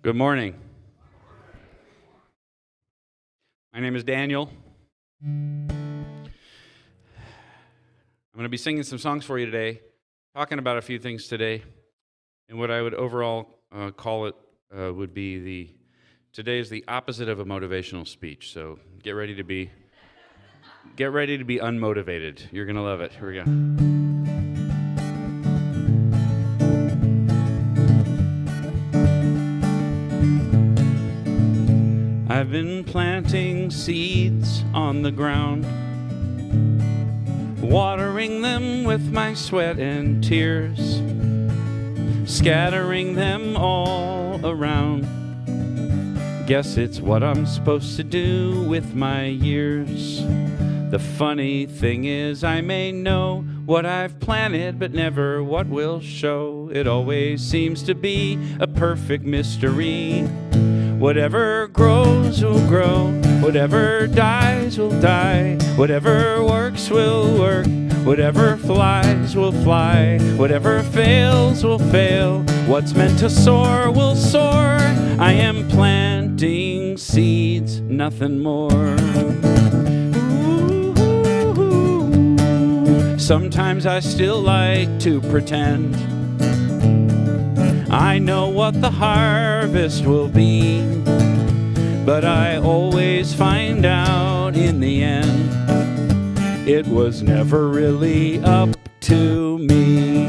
Good morning. My name is Daniel. I'm going to be singing some songs for you today, talking about a few things today, and what I would overall call it would be today is the opposite of a motivational speech. So get ready to be unmotivated. You're going to love it. Here we go. I've been planting seeds on the ground, watering them with my sweat and tears, scattering them all around. Guess it's what I'm supposed to do with my years. The funny thing is I may know what I've planted, but never what will show. It always seems to be a perfect mystery. Whatever grows will grow, whatever dies will die, whatever works will work, whatever flies will fly, whatever fails will fail, what's meant to soar will soar. I am planting seeds, nothing more. Ooh, sometimes I still like to pretend I know what the harvest will be, but I always find out in the end it was never really up to me.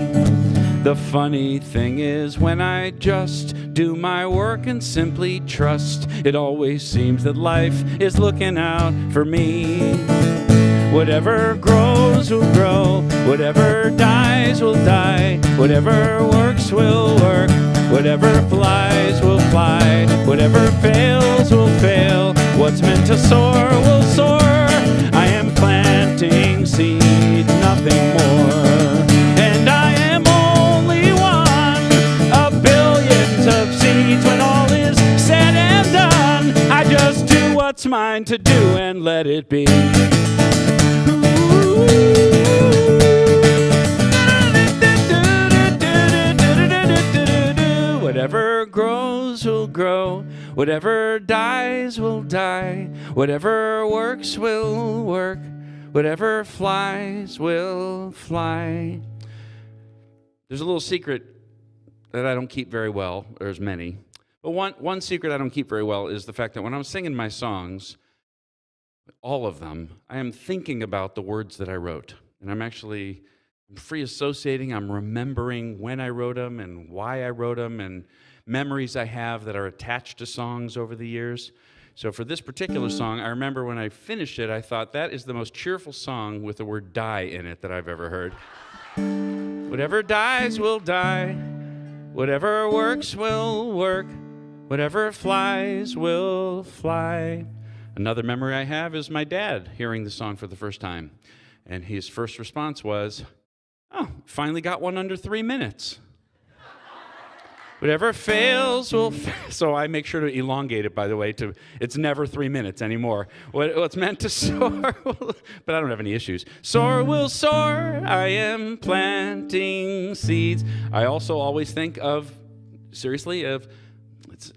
The funny thing is when I just do my work and simply trust, it always seems that life is looking out for me. Whatever grows will grow, whatever dies will die, whatever works will work, whatever flies will fly, whatever fails will fail, what's meant to soar will soar. I am planting seeds, nothing more, and I am only one of billions of seeds. When all is said and done, I just do what's mine to do and let it be. Whatever grows will grow, whatever dies will die, whatever works will work, whatever flies will fly. There's a little secret that I don't keep very well. There's many. But one secret I don't keep very well is the fact that when I'm singing my songs, all of them, I am thinking about the words that I wrote. And I'm free associating, I'm remembering when I wrote them and why I wrote them and memories I have that are attached to songs over the years. So for this particular song, I remember when I finished it, I thought that is the most cheerful song with the word die in it that I've ever heard. Whatever dies will die, whatever works will work, whatever flies will fly. Another memory I have is my dad hearing the song for the first time. And his first response was, "Oh, finally got one under 3 minutes." Whatever fails will fail. So I make sure to elongate it, by the way, to it's never 3 minutes anymore. What's meant to soar, but I don't have any issues. Soar will soar, I am planting seeds. I also always think of,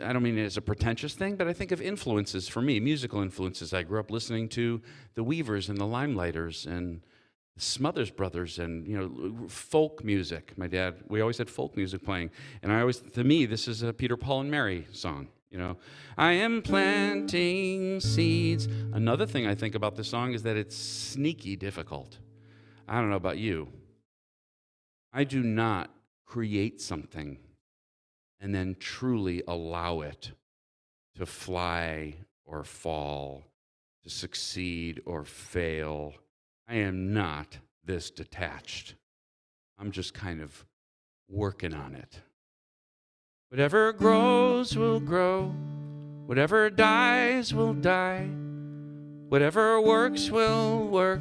I don't mean it as a pretentious thing, but I think of influences for me, musical influences. I grew up listening to the Weavers and the Limelighters and the Smothers Brothers and, folk music. My dad, we always had folk music playing. And to me, this is a Peter, Paul, and Mary song, I am planting seeds. Another thing I think about this song is that it's sneaky difficult. I don't know about you. I do not create something and then truly allow it to fly or fall, to succeed or fail. I am not this detached. I'm just kind of working on it. Whatever grows will grow, whatever dies will die, whatever works will work,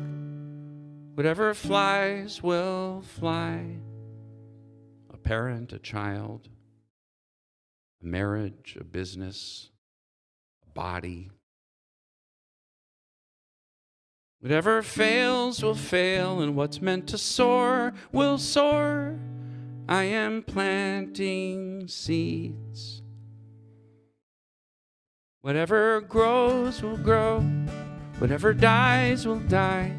whatever flies will fly. A parent, a child, a marriage, a business, a body. Whatever fails will fail, and what's meant to soar will soar. I am planting seeds. Whatever grows will grow. Whatever dies will die.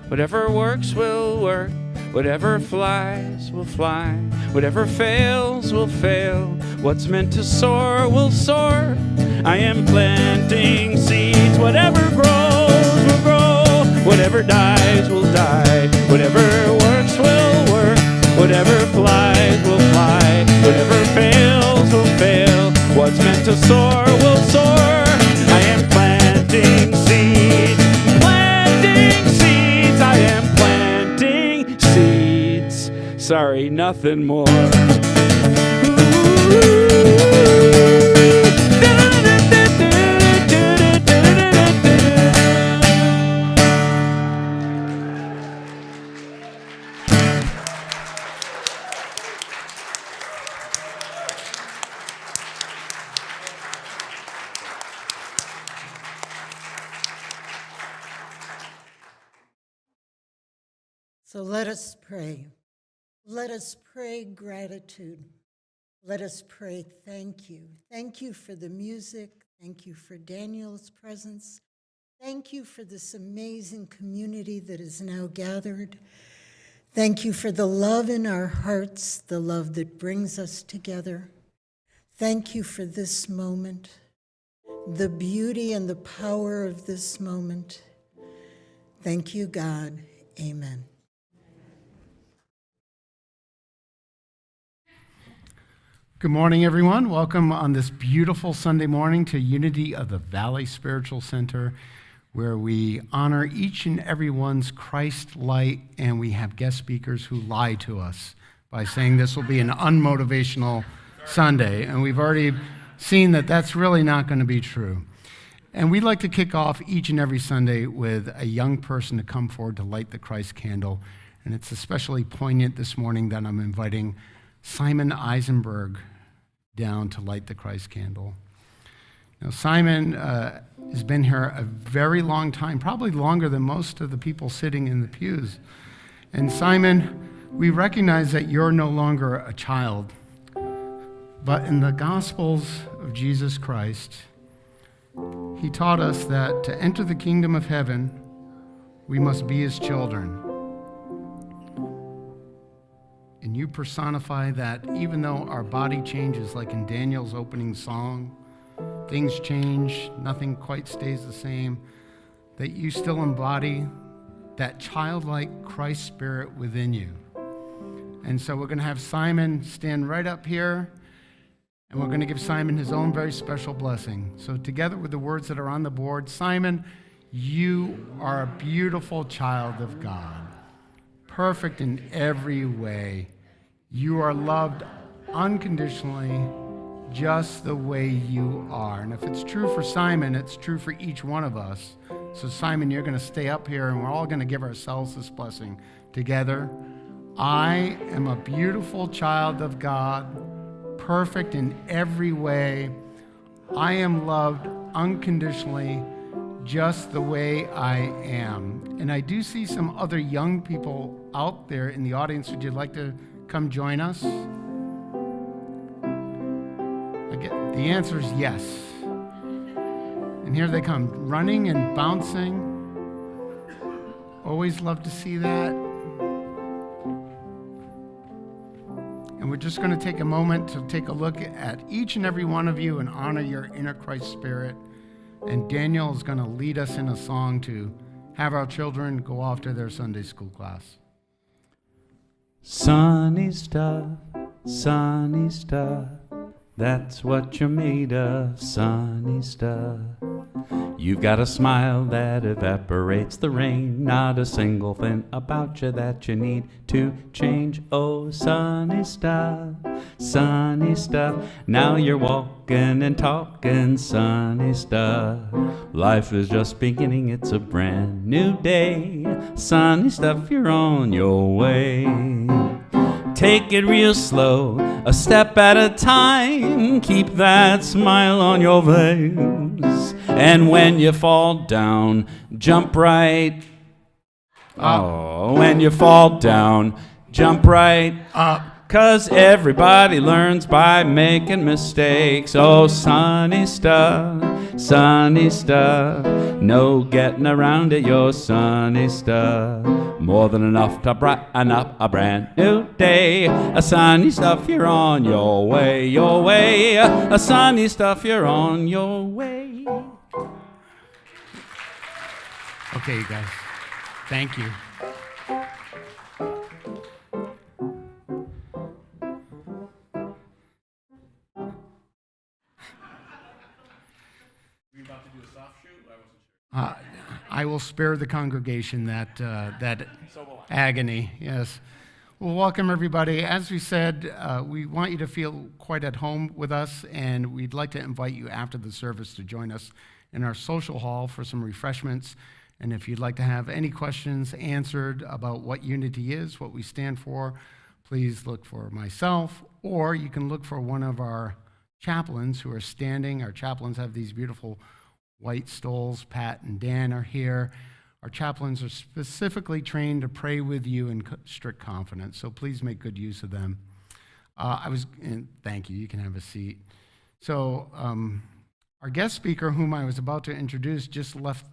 Whatever works will work. Whatever flies will fly. Whatever fails will fail. What's meant to soar will soar. I am planting seeds. Whatever grows will grow. Whatever dies will die. Whatever works will work. Whatever flies will fly. Whatever fails will fail. What's meant to soar will soar. I am planting seeds. Planting seeds. I am planting seeds. Sorry, nothing more. So let us pray. Let us pray gratitude. Let us pray thank you. Thank you for the music. Thank you for Daniel's presence. Thank you for this amazing community that is now gathered. Thank you for the love in our hearts, the love that brings us together. Thank you for this moment, the beauty and the power of this moment. Thank you, God. Amen. Good morning, everyone. Welcome on this beautiful Sunday morning to Unity of the Valley Spiritual Center, where we honor each and everyone's Christ light, and we have guest speakers who lie to us by saying this will be an unmotivational Sunday, and we've already seen that that's really not going to be true. And we'd like to kick off each and every Sunday with a young person to come forward to light the Christ candle, and it's especially poignant this morning that I'm inviting Simon Eisenberg down to light the Christ candle. Now, Simon has been here a very long time, probably longer than most of the people sitting in the pews. And Simon, we recognize that you're no longer a child, but in the Gospels of Jesus Christ, he taught us that to enter the kingdom of heaven, we must be his children. And you personify that even though our body changes, like in Daniel's opening song, things change, nothing quite stays the same, that you still embody that childlike Christ spirit within you. And so we're going to have Simon stand right up here, and we're going to give Simon his own very special blessing. So together with the words that are on the board, Simon, you are a beautiful child of God, perfect in every way. You are loved unconditionally, just the way you are. And if it's true for Simon, it's true for each one of us. So Simon, you're going to stay up here, and we're all going to give ourselves this blessing together. I am a beautiful child of God, perfect in every way. I am loved unconditionally, just the way I am. And I do see some other young people out there in the audience. Would you like to come join us? The answer is yes. And here they come, running and bouncing. Always love to see that. And we're just going to take a moment to take a look at each and every one of you and honor your inner Christ spirit. And Daniel is going to lead us in a song to have our children go off to their Sunday school class. Sunny stuff, that's what you're made of, sunny stuff. You've got a smile that evaporates the rain, not a single thing about you that you need to change. Oh, sunny stuff, now you're walking and talking, sunny stuff. Life is just beginning, it's a brand new day, sunny stuff, you're on your way. Take it real slow, a step at a time. Keep that smile on your face. And when you fall down, jump right up. Oh, when you fall down, jump right up. 'Cause everybody learns by making mistakes. Oh, sunny stuff, no getting around it, your sunny stuff. More than enough to brighten up a brand new day. A sunny stuff, you're on your way, your way. A sunny stuff, you're on your way. Okay, you guys. Thank you. I will spare the congregation that agony. Yes. Well, welcome everybody. As we said, we want you to feel quite at home with us, and we'd like to invite you after the service to join us in our social hall for some refreshments. And if you'd like to have any questions answered about what Unity is, what we stand for, please look for myself, or you can look for one of our chaplains who are standing. Our chaplains have these beautiful white stoles. Pat and Dan are here. Our chaplains are specifically trained to pray with you in strict confidence, so please make good use of them. Thank you. You can have a seat. So our guest speaker, whom I was about to introduce, just left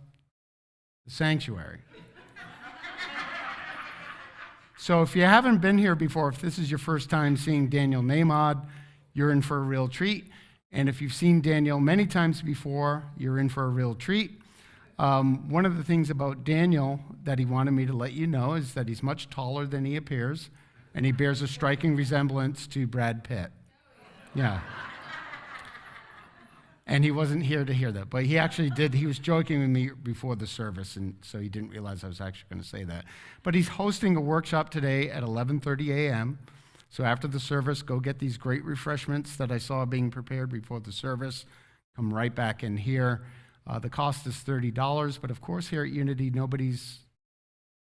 the sanctuary. So if you haven't been here before, if this is your first time seeing Daniel Nahmod, you're in for a real treat. And if you've seen Daniel many times before, you're in for a real treat. One of the things about Daniel that he wanted me to let you know is that he's much taller than he appears, and he bears a striking resemblance to Brad Pitt. Yeah. And he wasn't here to hear that, but he actually did. He was joking with me before the service, and so he didn't realize I was actually going to say that. But he's hosting a workshop today at 11:30 a.m., so after the service, go get these great refreshments that I saw being prepared before the service. Come right back in here. The cost is $30, but of course here at Unity,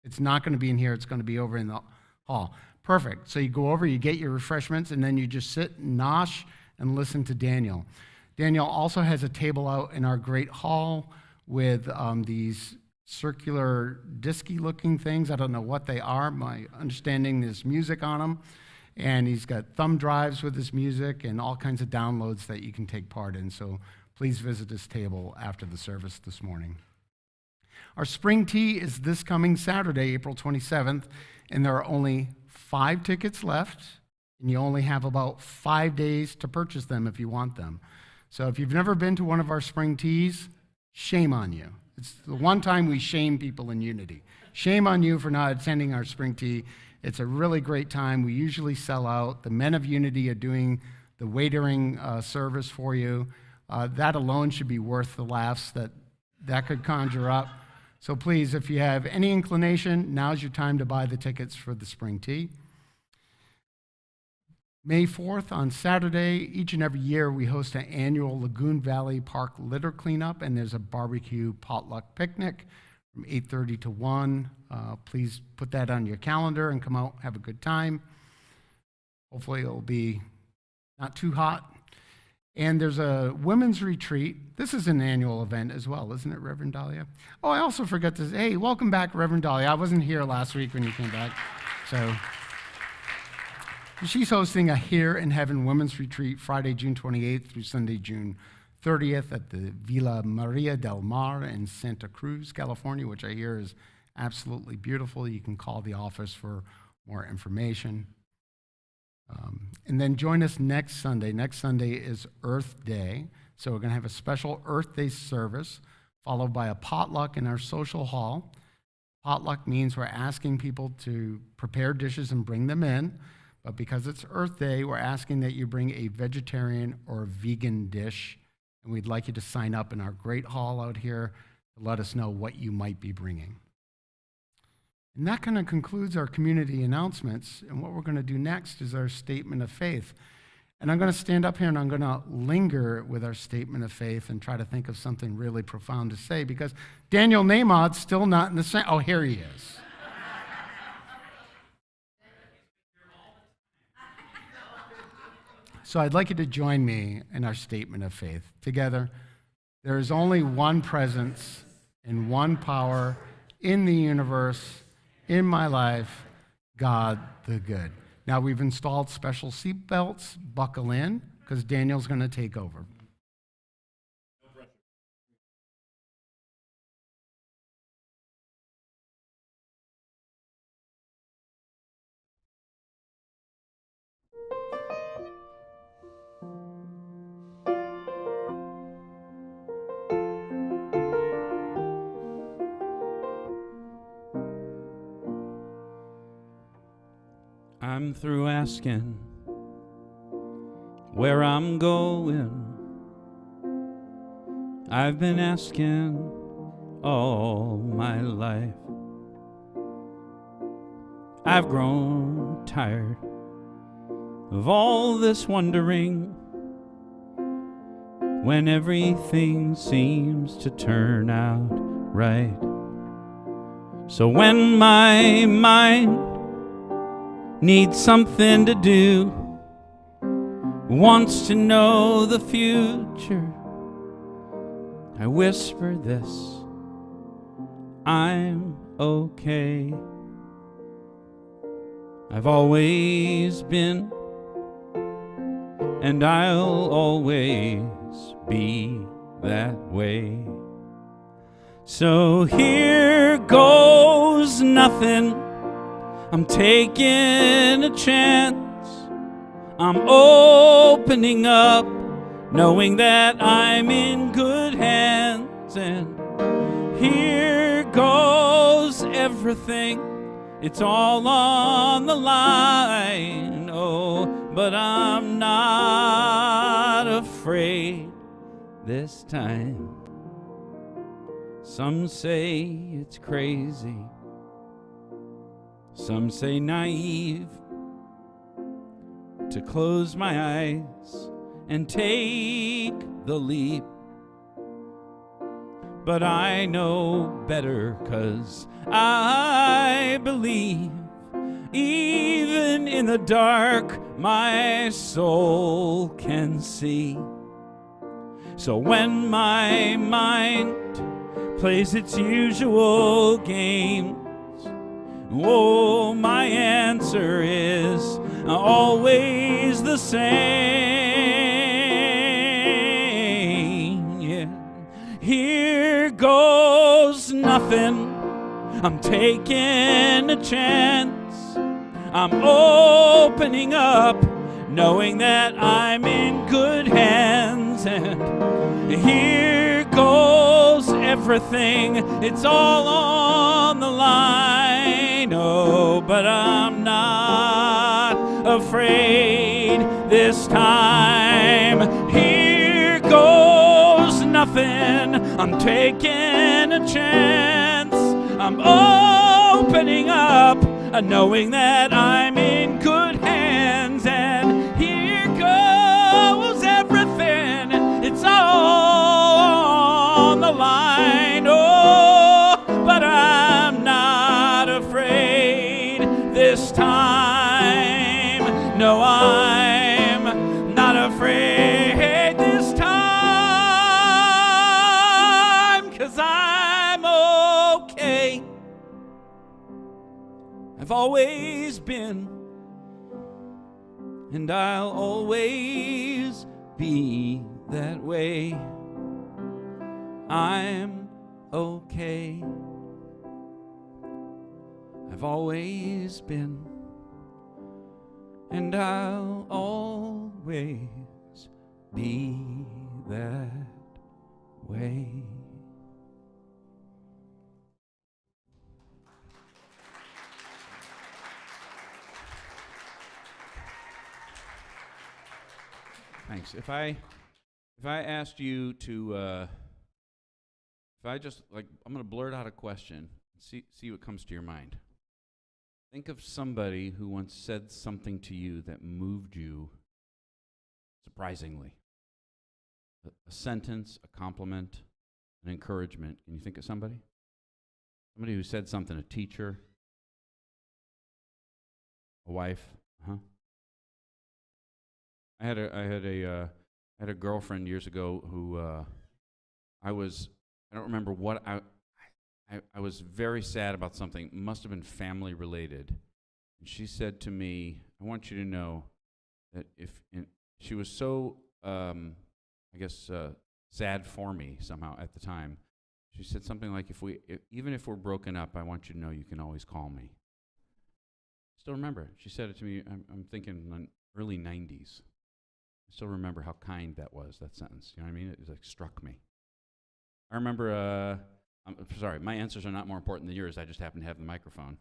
it's not going to be in here, it's going to be over in the hall. Perfect. So you go over, you get your refreshments, and then you just sit and nosh and listen to Daniel. Daniel also has a table out in our great hall with these circular disky-looking things. I don't know what they are. My understanding is music on them. And he's got thumb drives with his music and all kinds of downloads that you can take part in. So please visit this table after the service this morning. Our spring tea is this coming Saturday, April 27th, and there are only 5 tickets left, and you only have about 5 days to purchase them if you want them. So if you've never been to one of our spring teas, shame on you. It's the one time we shame people in Unity. Shame on you for not attending our spring tea. It's a really great time. We usually sell out. The men of Unity are doing the waitering service for you. That alone should be worth the laughs that could conjure up. So please, if you have any inclination, now's your time to buy the tickets for the spring tea. May 4th, on Saturday, each and every year, we host an annual Lagoon Valley Park litter cleanup, and there's a barbecue potluck picnic from 8:30 to 1. Please put that on your calendar and come out, have a good time. Hopefully it'll be not too hot. And there's a women's retreat. This is an annual event as well, isn't it, Reverend Dahlia? Oh, I also forgot to say, hey, welcome back, Reverend Dahlia. I wasn't here last week when you came back. So she's hosting a Here in Heaven women's retreat Friday, June 28th through Sunday, June 30th at the Villa Maria del Mar in Santa Cruz, California, which I hear is absolutely beautiful. You can call the office for more information. And then join us next Sunday. Next Sunday is Earth Day, so we're going to have a special Earth Day service followed by a potluck in our social hall. Potluck means we're asking people to prepare dishes and bring them in, but because it's Earth Day, we're asking that you bring a vegetarian or vegan dish. And we'd like you to sign up in our great hall out here to let us know what you might be bringing. And that kind of concludes our community announcements. And what we're going to do next is our statement of faith. And I'm going to stand up here and I'm going to linger with our statement of faith and try to think of something really profound to say, because Daniel Nahmod's still not in the same. Oh, here he is. So I'd like you to join me in our statement of faith. Together, there is only one presence and one power in the universe, in my life, God the good. Now we've installed special seat belts. Buckle in, because Daniel's going to take over. I'm through asking where I'm going. I've been asking all my life. I've grown tired of all this wondering when everything seems to turn out right. So when my mind needs something to do, wants to know the future, I whisper this: I'm okay. I've always been, and I'll always be that way. So here goes nothing. I'm taking a chance. I'm opening up, knowing that I'm in good hands. And here goes everything. It's all on the line. Oh, but I'm not afraid this time. Some say it's crazy. Some say naive to close my eyes and take the leap. But I know better, 'cause I believe even in the dark my soul can see. So when my mind plays its usual games, oh, my answer is always the same. Yeah. Here goes nothing. I'm taking a chance. I'm opening up, knowing that I'm in good hands. And here goes everything. It's all on the line. Oh, but I'm not afraid this time. Here goes nothing. I'm taking a chance. I'm opening up, knowing that I'm in good hands. And here goes everything. It's all on the line. Oh, but I'm not afraid this time. No, I'm not afraid this time, 'cause I'm okay. I've always been, and I'll always be that way. I'm okay. I've always been, and I'll always be that way. Thanks. If I asked you to, if I just, like, I'm going to blurt out a question, see what comes to your mind. Think of somebody who once said something to you that moved you surprisingly. A sentence, a compliment, an encouragement. Can you think of somebody? Somebody who said something, a teacher, a wife, I had a girlfriend years ago who I don't remember what I was very sad about something. It must have been family related, And she said to me, I want you to know that she was so, sad for me somehow at the time. She said something like, even if we're broken up, I want you to know you can always call me. Still remember, she said it to me, I'm thinking in the early 90s. I still remember how kind that was, that sentence. You know what I mean? It like struck me. I remember, I'm sorry, my answers are not more important than yours. I just happen to have the microphone.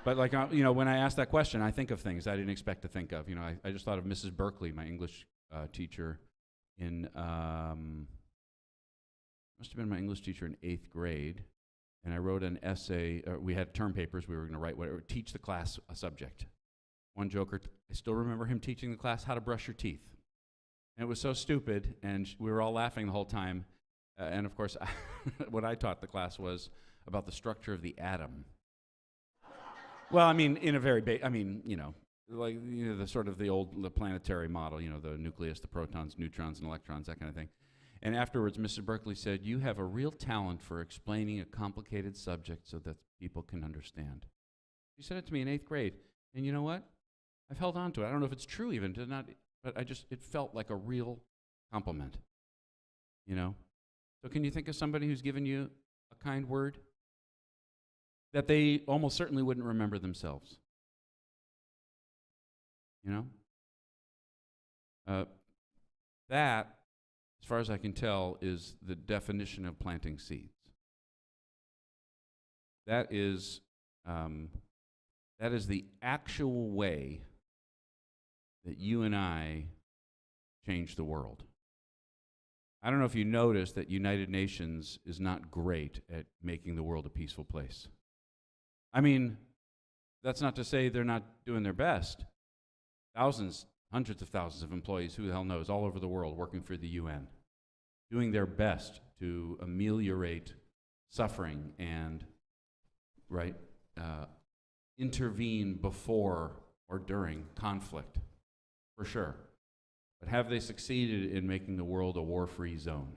But like, when I ask that question, I think of things I didn't expect to think of. I just thought of Mrs. Berkeley, my English teacher in, must have been my English teacher in 8th grade. And I wrote an essay. We had term papers. We were going to write teach the class a subject. One joker, I still remember him teaching the class how to brush your teeth. And it was so stupid, and we were all laughing the whole time. And of course, what I taught the class was about the structure of the atom. Well, I mean, in a very the sort of the planetary model, the nucleus, the protons, neutrons, and electrons, that kind of thing. And afterwards, Mr. Berkeley said, you have a real talent for explaining a complicated subject so that people can understand. She said it to me in 8th grade. And you know what? I've held on to it. I don't know if it's true even, but it felt like a real compliment. So can you think of somebody who's given you a kind word that they almost certainly wouldn't remember themselves? That, as far as I can tell, is the definition of planting seeds. That is the actual way that you and I change the world. I don't know if you noticed that United Nations is not great at making the world a peaceful place. I mean, that's not to say they're not doing their best. Thousands, hundreds of thousands of employees, who the hell knows, all over the world working for the UN, doing their best to ameliorate suffering and, intervene before or during conflict, for sure. But have they succeeded in making the world a war-free zone?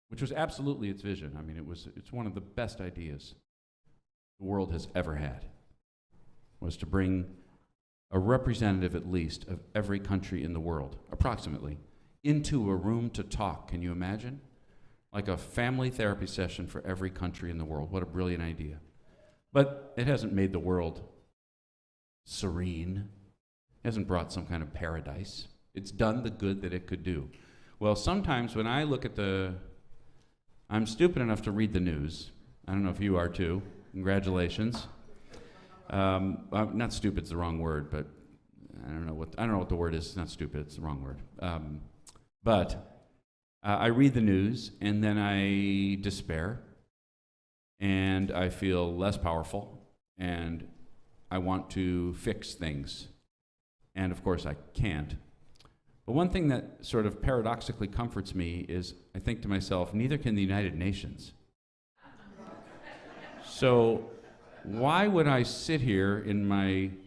Which was absolutely its vision. I mean, it's one of the best ideas the world has ever had, was to bring a representative, at least, of every country in the world, approximately, into a room to talk. Can you imagine? Like a family therapy session for every country in the world. What a brilliant idea. But it hasn't made the world serene. It hasn't brought some kind of paradise. It's done the good that it could do. Well, sometimes when I look at I'm stupid enough to read the news. I don't know if you are too. Congratulations. Not stupid's the wrong word, but I don't know what the word is. It's not stupid, it's the wrong word. But I read the news, and then I despair, and I feel less powerful, and I want to fix things. And of course I can't. But one thing that sort of paradoxically comforts me is I think to myself, neither can the United Nations. So why would I sit here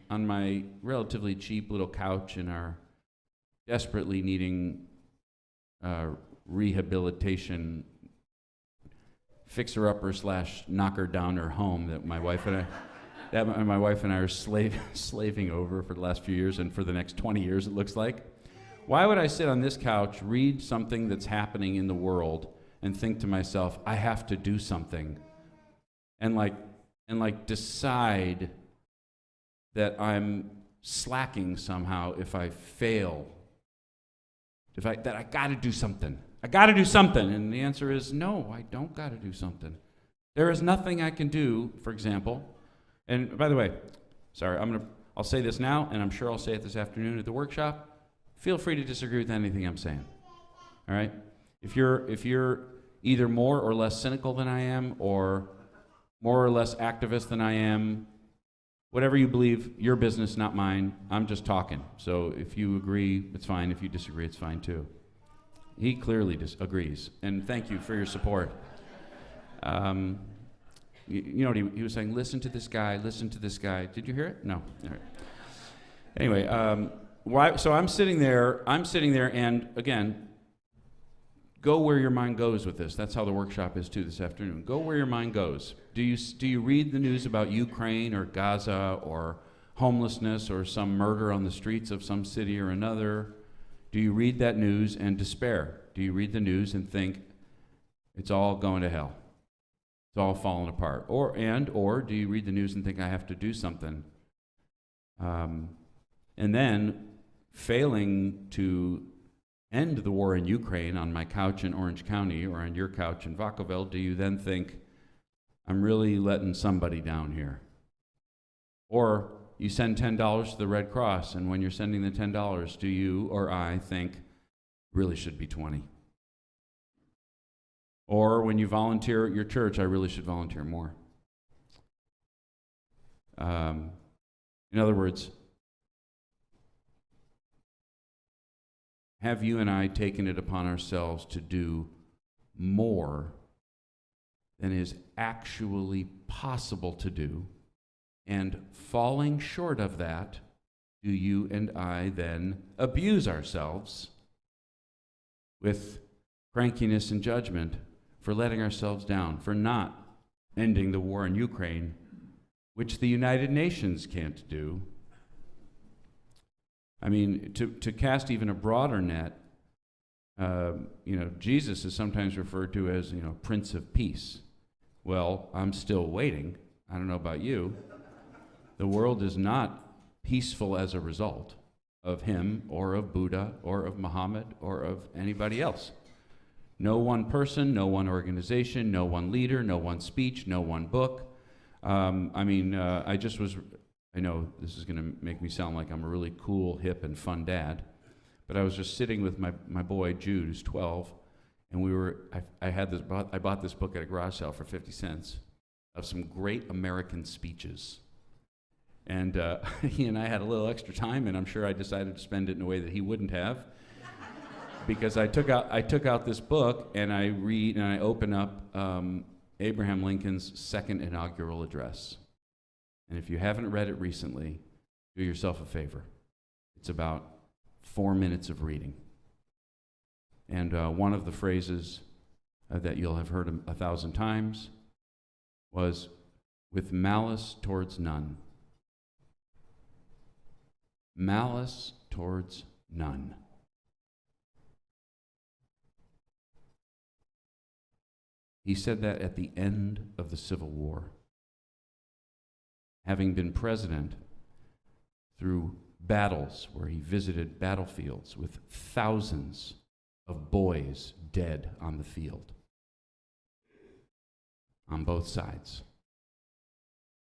on my relatively cheap little couch in our desperately needing rehabilitation fixer-upper / knocker-downer home that my wife and I are slaving over for the last few years, and for the next 20 years it looks like. Why would I sit on this couch, read something that's happening in the world, and think to myself, I have to do something, and decide that I'm slacking somehow if I fail, that I got to do something. I got to do something. And the answer is no, I don't got to do something. There is nothing I can do, for example. And by the way, sorry, I'll say this now, and I'm sure I'll say it this afternoon at the workshop. Feel free to disagree with anything I'm saying. All right? If you're either more or less cynical than I am, or more or less activist than I am, whatever you believe, your business, not mine. I'm just talking. So if you agree, it's fine. If you disagree, it's fine too. He clearly disagrees, and thank you for your support. You know what he was saying? Listen to this guy. Listen to this guy. Did you hear it? No. All right. Anyway, so I'm sitting there, and again, go where your mind goes with this. That's how the workshop is too this afternoon. Go where your mind goes. Do you read the news about Ukraine or Gaza or homelessness or some murder on the streets of some city or another? Do you read that news and despair? Do you read the news and think it's all going to hell? It's all falling apart. Or do you read the news and think I have to do something? And then, failing to end the war in Ukraine on my couch in Orange County or on your couch in Vacaville, do you then think, I'm really letting somebody down here? Or you send $10 to the Red Cross, and when you're sending the $10, do you or I think, really should be 20? Or when you volunteer at your church, I really should volunteer more. In other words, have you and I taken it upon ourselves to do more than is actually possible to do? And falling short of that, do you and I then abuse ourselves with crankiness and judgment for letting ourselves down, for not ending the war in Ukraine, which the United Nations can't do? I mean, to cast even a broader net, Jesus is sometimes referred to as, Prince of Peace. Well, I'm still waiting. I don't know about you. The world is not peaceful as a result of him or of Buddha or of Muhammad or of anybody else. No one person, no one organization, no one leader, no one speech, no one book. I know this is going to make me sound like I'm a really cool, hip, and fun dad, but I was just sitting with my boy, Jude, who's 12, and I bought this book at a garage sale for 50 cents of some great American speeches. And he and I had a little extra time, and I'm sure I decided to spend it in a way that he wouldn't have, because I took out this book, and I read, and I open up Abraham Lincoln's second inaugural address. And if you haven't read it recently, do yourself a favor. It's about 4 minutes of reading. And one of the phrases that you'll have heard 1,000 times was, with malice towards none. Malice towards none. He said that at the end of the Civil War, having been president through battles where he visited battlefields with thousands of boys dead on the field, on both sides.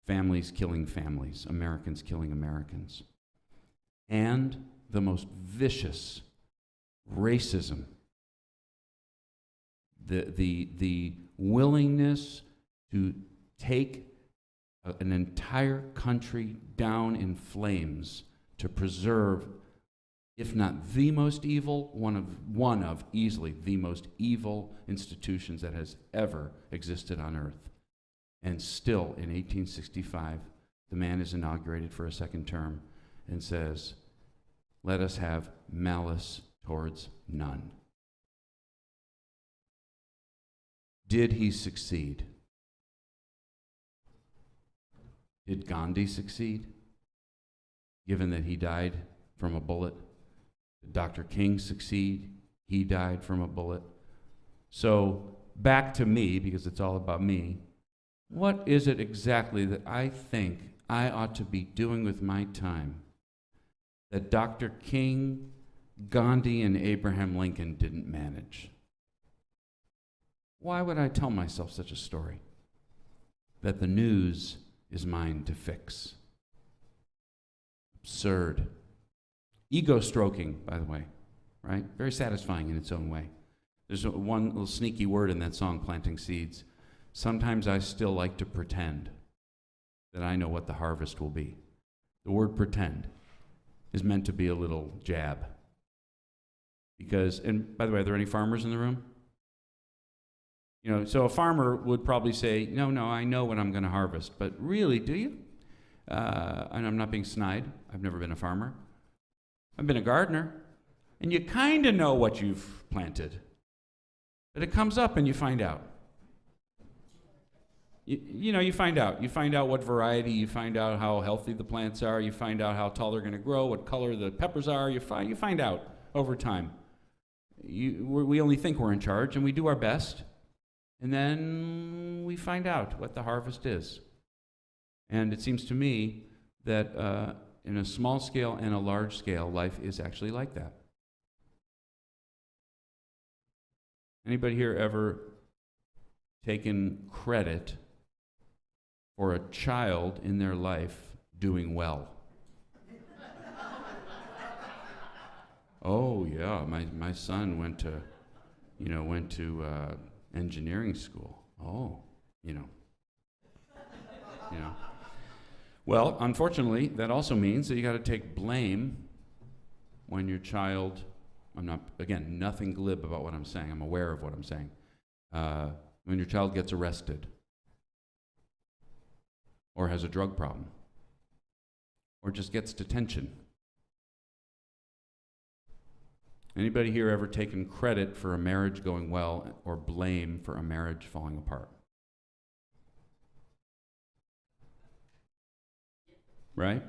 Families killing families, Americans killing Americans. And the most vicious racism, the willingness to take an entire country down in flames to preserve, if not the most evil, one of easily the most evil institutions that has ever existed on earth. And still, in 1865, the man is inaugurated for a second term and says, let us have malice towards none. Did he succeed? Did Gandhi succeed, given that he died from a bullet? Did Dr. King succeed? He died from a bullet. So back to me, because it's all about me. What is it exactly that I think I ought to be doing with my time that Dr. King, Gandhi, and Abraham Lincoln didn't manage? Why would I tell myself such a story? That the news is mine to fix. Absurd. Ego stroking, by the way, right? Very satisfying in its own way. There's one little sneaky word in that song, Planting Seeds. Sometimes I still like to pretend that I know what the harvest will be. The word pretend is meant to be a little jab. Because, and by the way, are there any farmers in the room? So a farmer would probably say, no, I know what I'm going to harvest. But really, do you? And I'm not being snide. I've never been a farmer. I've been a gardener. And you kind of know what you've planted. But it comes up and you find out. You find out. You find out what variety, you find out how healthy the plants are, you find out how tall they're going to grow, what color the peppers are, you find out over time. We only think we're in charge, and we do our best, and then we find out what the harvest is. And it seems to me that in a small scale and a large scale, life is actually like that. Anybody here ever taken credit for a child in their life doing well? Oh yeah, my son went to engineering school. Oh, you know. Well, unfortunately, that also means that you got to take blame when your child. I'm not, again, nothing glib about what I'm saying. I'm aware of what I'm saying. When your child gets arrested, or has a drug problem, or just gets detention. Anybody here ever taken credit for a marriage going well or blame for a marriage falling apart? Right?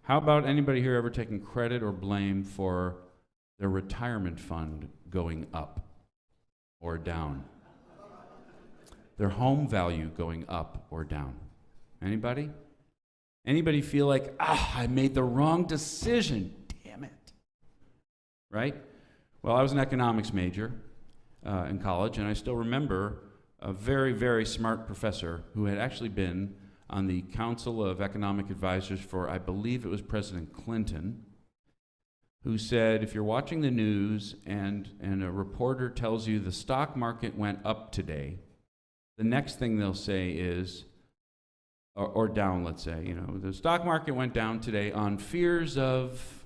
How about anybody here ever taken credit or blame for their retirement fund going up or down? Their home value going up or down? Anybody? Anybody feel like, I made the wrong decision, damn it? Right? Well, I was an economics major in college, and I still remember a very, very smart professor who had actually been on the Council of Economic Advisors for, I believe it was President Clinton, who said, if you're watching the news and a reporter tells you the stock market went up today, the next thing they'll say is, or down, let's say, the stock market went down today on fears of,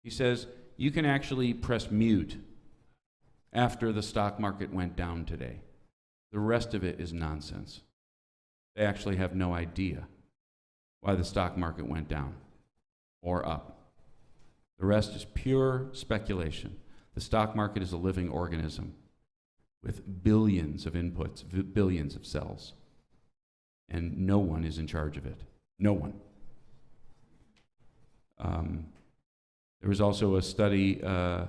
he says, you can actually press mute after the stock market went down today. The rest of it is nonsense. They actually have no idea why the stock market went down or up. The rest is pure speculation. The stock market is a living organism with billions of inputs, billions of cells. And no one is in charge of it. No one. There was also a study, I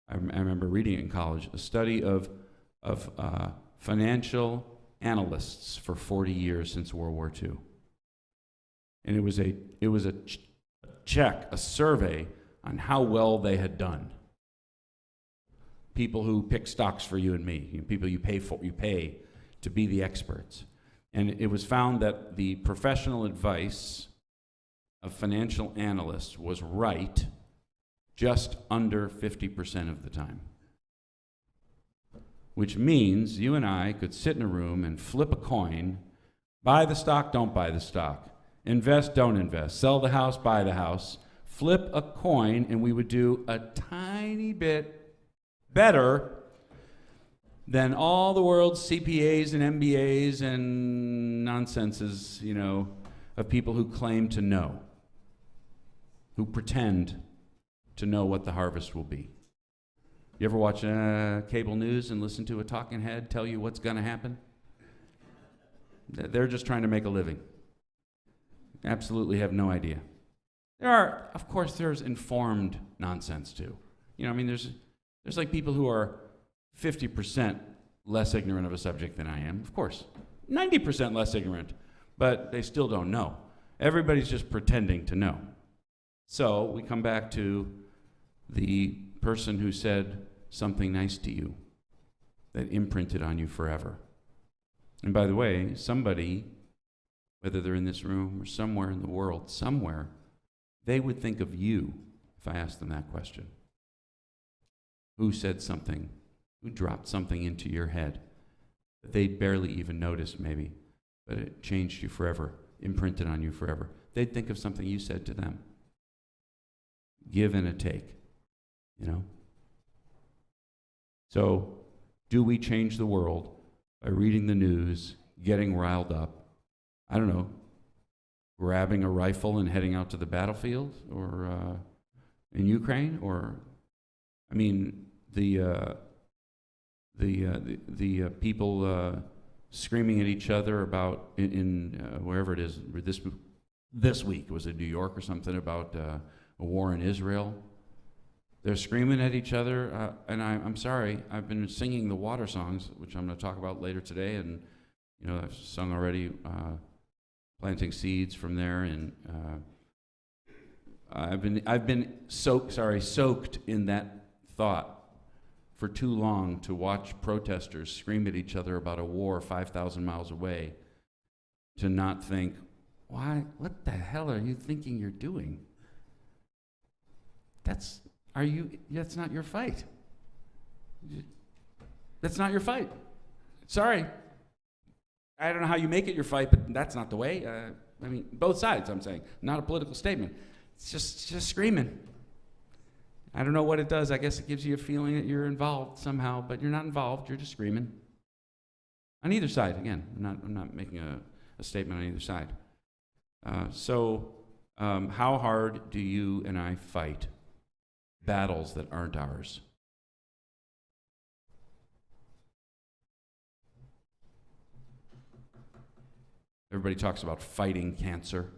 remember reading it in college, a study of financial analysts for 40 years since World War II. And it was a check, a survey on how well they had done. People who pick stocks for you and me, people you pay to be the experts. And it was found that the professional advice of financial analysts was right just under 50% of the time. Which means you and I could sit in a room and flip a coin, buy the stock, don't buy the stock, invest, don't invest, sell the house, buy the house, flip a coin, and we would do a tiny bit better than all the world's CPAs and MBAs and nonsenses, of people who claim to know, who pretend to know what the harvest will be. You ever watch cable news and listen to a talking head tell you what's going to happen? They're just trying to make a living. Absolutely have no idea. There's informed nonsense too. There's like people who are 50% less ignorant of a subject than I am, of course. 90% less ignorant, but they still don't know. Everybody's just pretending to know. So we come back to the person who said something nice to you that imprinted on you forever. And by the way, somebody, whether they're in this room or somewhere in the world, somewhere, they would think of you if I asked them that question. Who said something? Who dropped something into your head that they barely even noticed maybe, but it changed you forever, imprinted on you forever? They'd think of something you said to them. Give and a take, So, do we change the world by reading the news, getting riled up, I don't know, grabbing a rifle and heading out to the battlefield, or in Ukraine, or, the people screaming at each other about, wherever it is, this week, was it New York or something, about a war in Israel? They're screaming at each other, and I'm sorry, I've been singing the water songs, which I'm going to talk about later today, and I've sung already, planting seeds from there, and I've been soaked in that thought for too long to watch protesters scream at each other about a war 5,000 miles away, to not think, why? What the hell are you thinking you're doing? That's not your fight. That's not your fight. Sorry. I don't know how you make it your fight, but that's not the way. Both sides, I'm saying. Not a political statement. It's just screaming. I don't know what it does. I guess it gives you a feeling that you're involved somehow, but you're not involved. You're just screaming. On either side, again. I'm not making a statement on either side. How hard do you and I fight battles that aren't ours? Everybody talks about fighting cancer.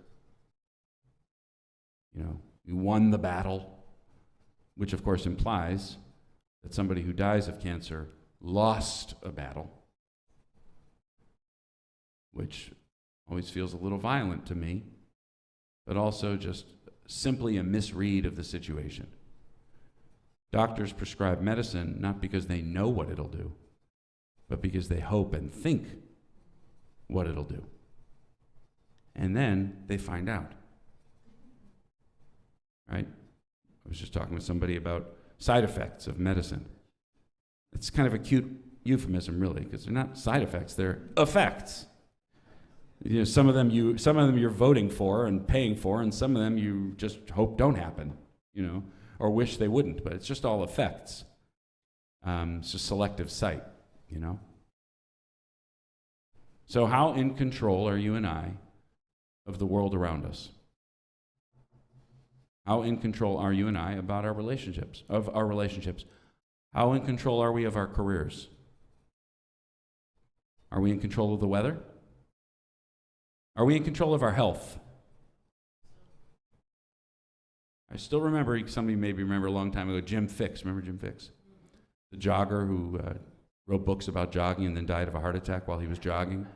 You won the battle, which of course implies that somebody who dies of cancer lost a battle, which always feels a little violent to me, but also just simply a misread of the situation. Doctors prescribe medicine not because they know what it'll do, but because they hope and think what it'll do. And then they find out. Right? I was just talking with somebody about side effects of medicine. It's kind of a cute euphemism, really, because they're not side effects, they're effects. Some of them you're voting for and paying for, and some of them you just hope don't happen, or wish they wouldn't, but it's just all effects. It's just selective sight, So how in control are you and I of the world around us? How in control are you and I about our relationships, How in control are we of our careers? Are we in control of the weather? Are we in control of our health? I still remember, somebody maybe remember a long time ago, Jim Fixx. Remember Jim Fixx? The jogger who wrote books about jogging and then died of a heart attack while he was jogging.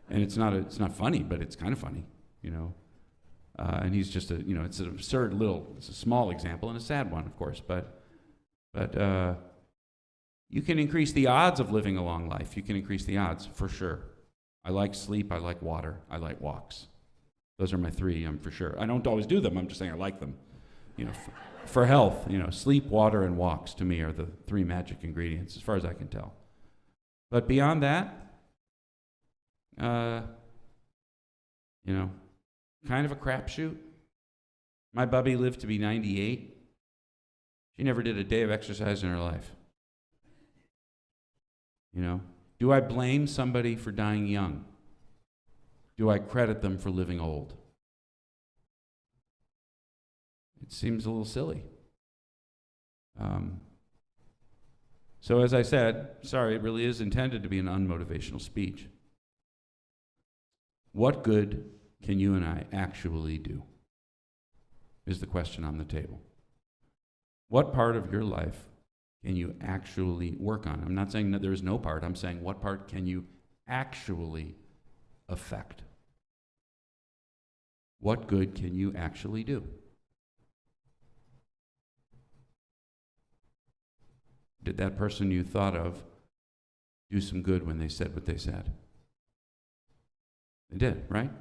And it's not funny, but it's kind of funny, and he's just it's an absurd it's a small example and a sad one, of course, but you can increase the odds of living a long life. You can increase the odds, for sure. I like sleep, I like water, I like walks. Those are my three, for sure. I don't always do them, I'm just saying I like them. For health, sleep, water, and walks to me are the three magic ingredients, as far as I can tell. But beyond that, kind of a crapshoot. My bubby lived to be 98. She never did a day of exercise in her life. Do I blame somebody for dying young? Do I credit them for living old? It seems a little silly. So as I said, sorry, it really is intended to be an unmotivational speech. What good can you and I actually do? Is the question on the table. What part of your life can you actually work on? I'm not saying that there is no part. I'm saying what part can you actually affect? What good can you actually do? Did that person you thought of do some good when they said what they said? They did, right?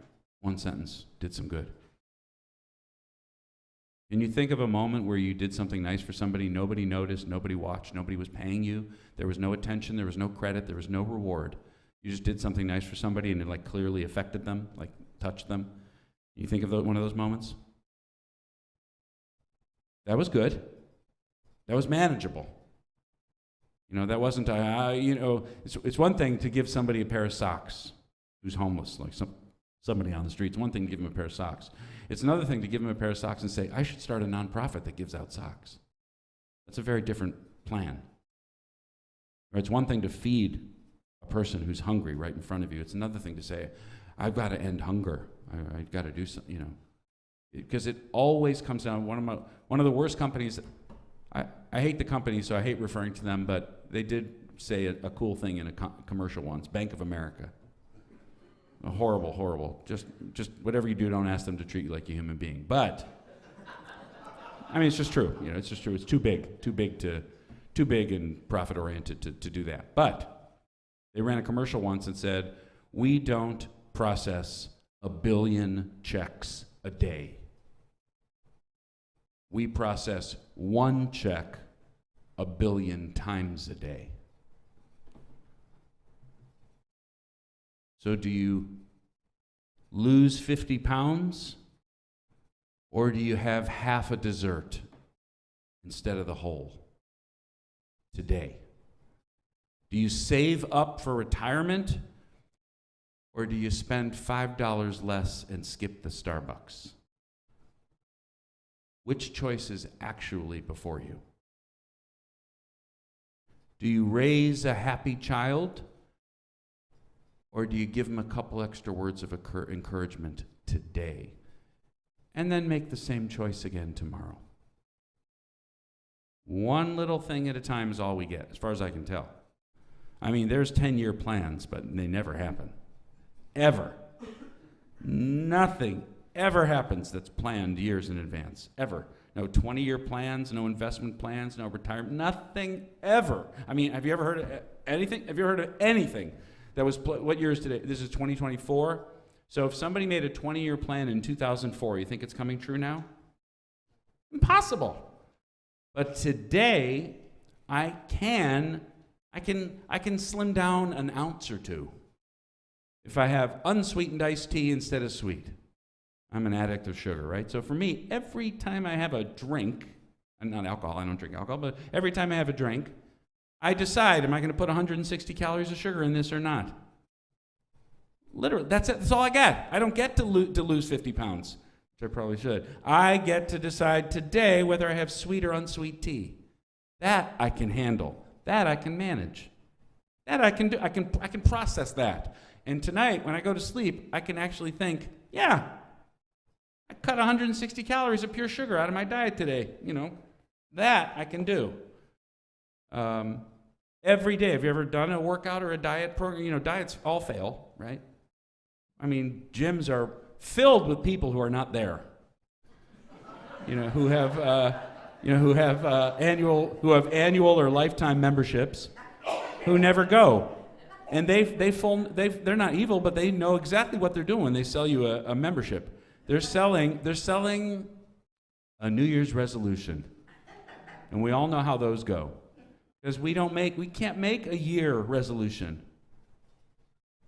One sentence, did some good. Can you think of a moment where you did something nice for somebody, nobody noticed, nobody watched, nobody was paying you, there was no attention, there was no credit, there was no reward. You just did something nice for somebody and it clearly affected them, touched them. You think of one of those moments? That was good. That was manageable. That wasn't, it's one thing to give somebody a pair of socks who's homeless, somebody on the street. It's one thing to give him a pair of socks. It's another thing to give him a pair of socks and say, I should start a nonprofit that gives out socks. That's a very different plan. Or it's one thing to feed a person who's hungry right in front of you. It's another thing to say, I've got to end hunger. I've got to do something, you know. Because it always comes down, one of the worst companies, I hate the company, so I hate referring to them, but they did say a cool thing in a commercial once, Bank of America. Horrible, horrible. Just whatever you do, don't ask them to treat you like a human being. But, I mean, it's just true. You know, it's just true. It's too big and profit-oriented to do that. But they ran a commercial once and said, we don't process 1 billion checks a day. We process 1 check 1 billion times a day. So do you lose 50 pounds, or do you have half a dessert instead of the whole today? Do you save up for retirement, or do you spend $5 less and skip the Starbucks? Which choice is actually before you? Do you raise a happy child, or do you give them a couple extra words of encouragement today and then make the same choice again tomorrow? One little thing at a time is all we get, as far as I can tell. I mean, there's 10-year plans, but they never happen. Ever. Nothing ever happens that's planned years in advance. Ever. No 20-year plans, no investment plans, no retirement, nothing ever. I mean, have you ever heard of anything? Have you ever heard of anything that was, what year is today? This is 2024. So if somebody made a 20-year plan in 2004, you think it's coming true now? Impossible. But today, I can slim down an ounce or two if I have unsweetened iced tea instead of sweet. I'm an addict of sugar, right? So for me, every time I have a drink, and not alcohol, I don't drink alcohol, but every time I have a drink, I decide, am I going to put 160 calories of sugar in this or not? Literally, that's it. That's all I get. I don't get to lose 50 pounds, which I probably should. I get to decide today whether I have sweet or unsweet tea. That I can handle. That I can manage. That I can do. I can process that. And tonight, when I go to sleep, I can actually think, yeah, I cut 160 calories of pure sugar out of my diet today. You know, that I can do. Every day. Have you ever done a workout or a diet program? You know, diets all fail, right? I mean, gyms are filled with people who are not there. You know, who have annual or lifetime memberships, who never go. And they're not evil, but they know exactly what they're doing when they sell you a membership. They're selling a New Year's resolution. And we all know how those go. Because we can't make a year resolution.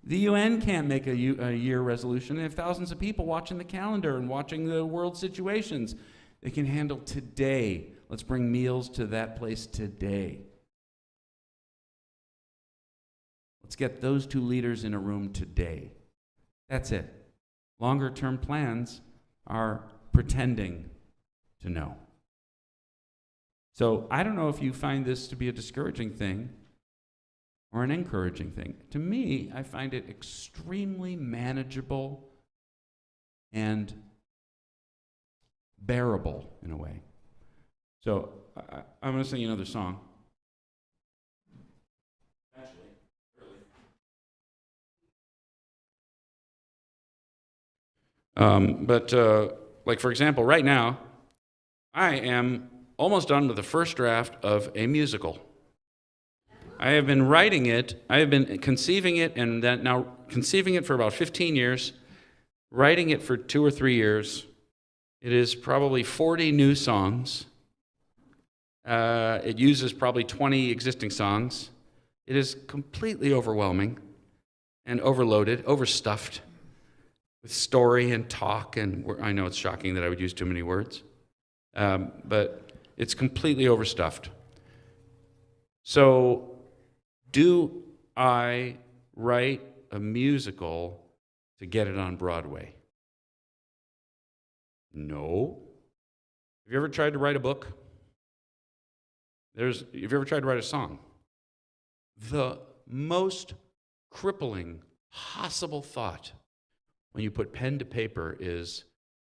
The UN can't make a year resolution. They have thousands of people watching the calendar and watching the world situations. They can handle today. Let's bring meals to that place today. Let's get those two leaders in a room today. That's it. Longer term plans are pretending to know. So I don't know if you find this to be a discouraging thing or an encouraging thing. To me, I find it extremely manageable and bearable in a way. So I'm going to sing another song. Like for example, right now, I am almost done with the first draft of a musical. I have been writing it, I have been conceiving it, and then now conceiving it for about 15 years, writing it for 2 or 3 years. It is probably 40 new songs. It uses probably 20 existing songs. It is completely overwhelming and overloaded, overstuffed with story and talk, and I know it's shocking that I would use too many words, but it's completely overstuffed. So, do I write a musical to get it on Broadway? No. Have you ever tried to write a book? Have you ever tried to write a song? The most crippling, possible thought when you put pen to paper is,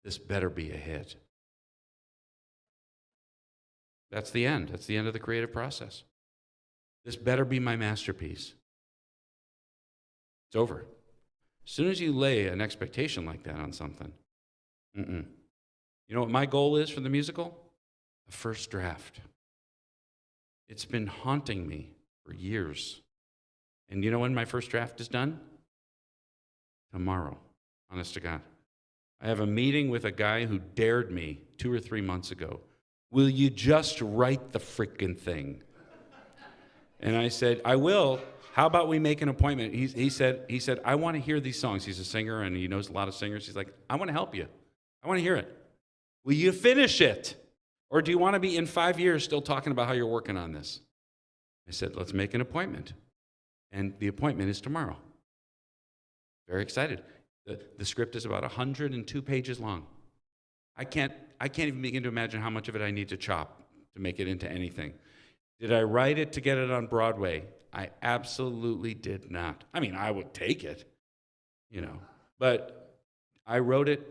this better be a hit. That's the end. That's the end of the creative process. This better be my masterpiece. It's over. As soon as you lay an expectation like that on something, you know what my goal is for the musical? A first draft. It's been haunting me for years. And you know when my first draft is done? Tomorrow, honest to God. I have a meeting with a guy who dared me 2 or 3 months ago. Will you just write the frickin' thing? And I said, I will. How about we make an appointment? He said, I want to hear these songs. He's a singer and he knows a lot of singers. He's like, I want to help you. I want to hear it. Will you finish it? Or do you want to be in 5 years still talking about how you're working on this? I said, let's make an appointment. And the appointment is tomorrow. Very excited. The script is about 102 pages long. I can't even begin to imagine how much of it I need to chop to make it into anything. Did I write it to get it on Broadway? I absolutely did not. I mean, I would take it, but I wrote it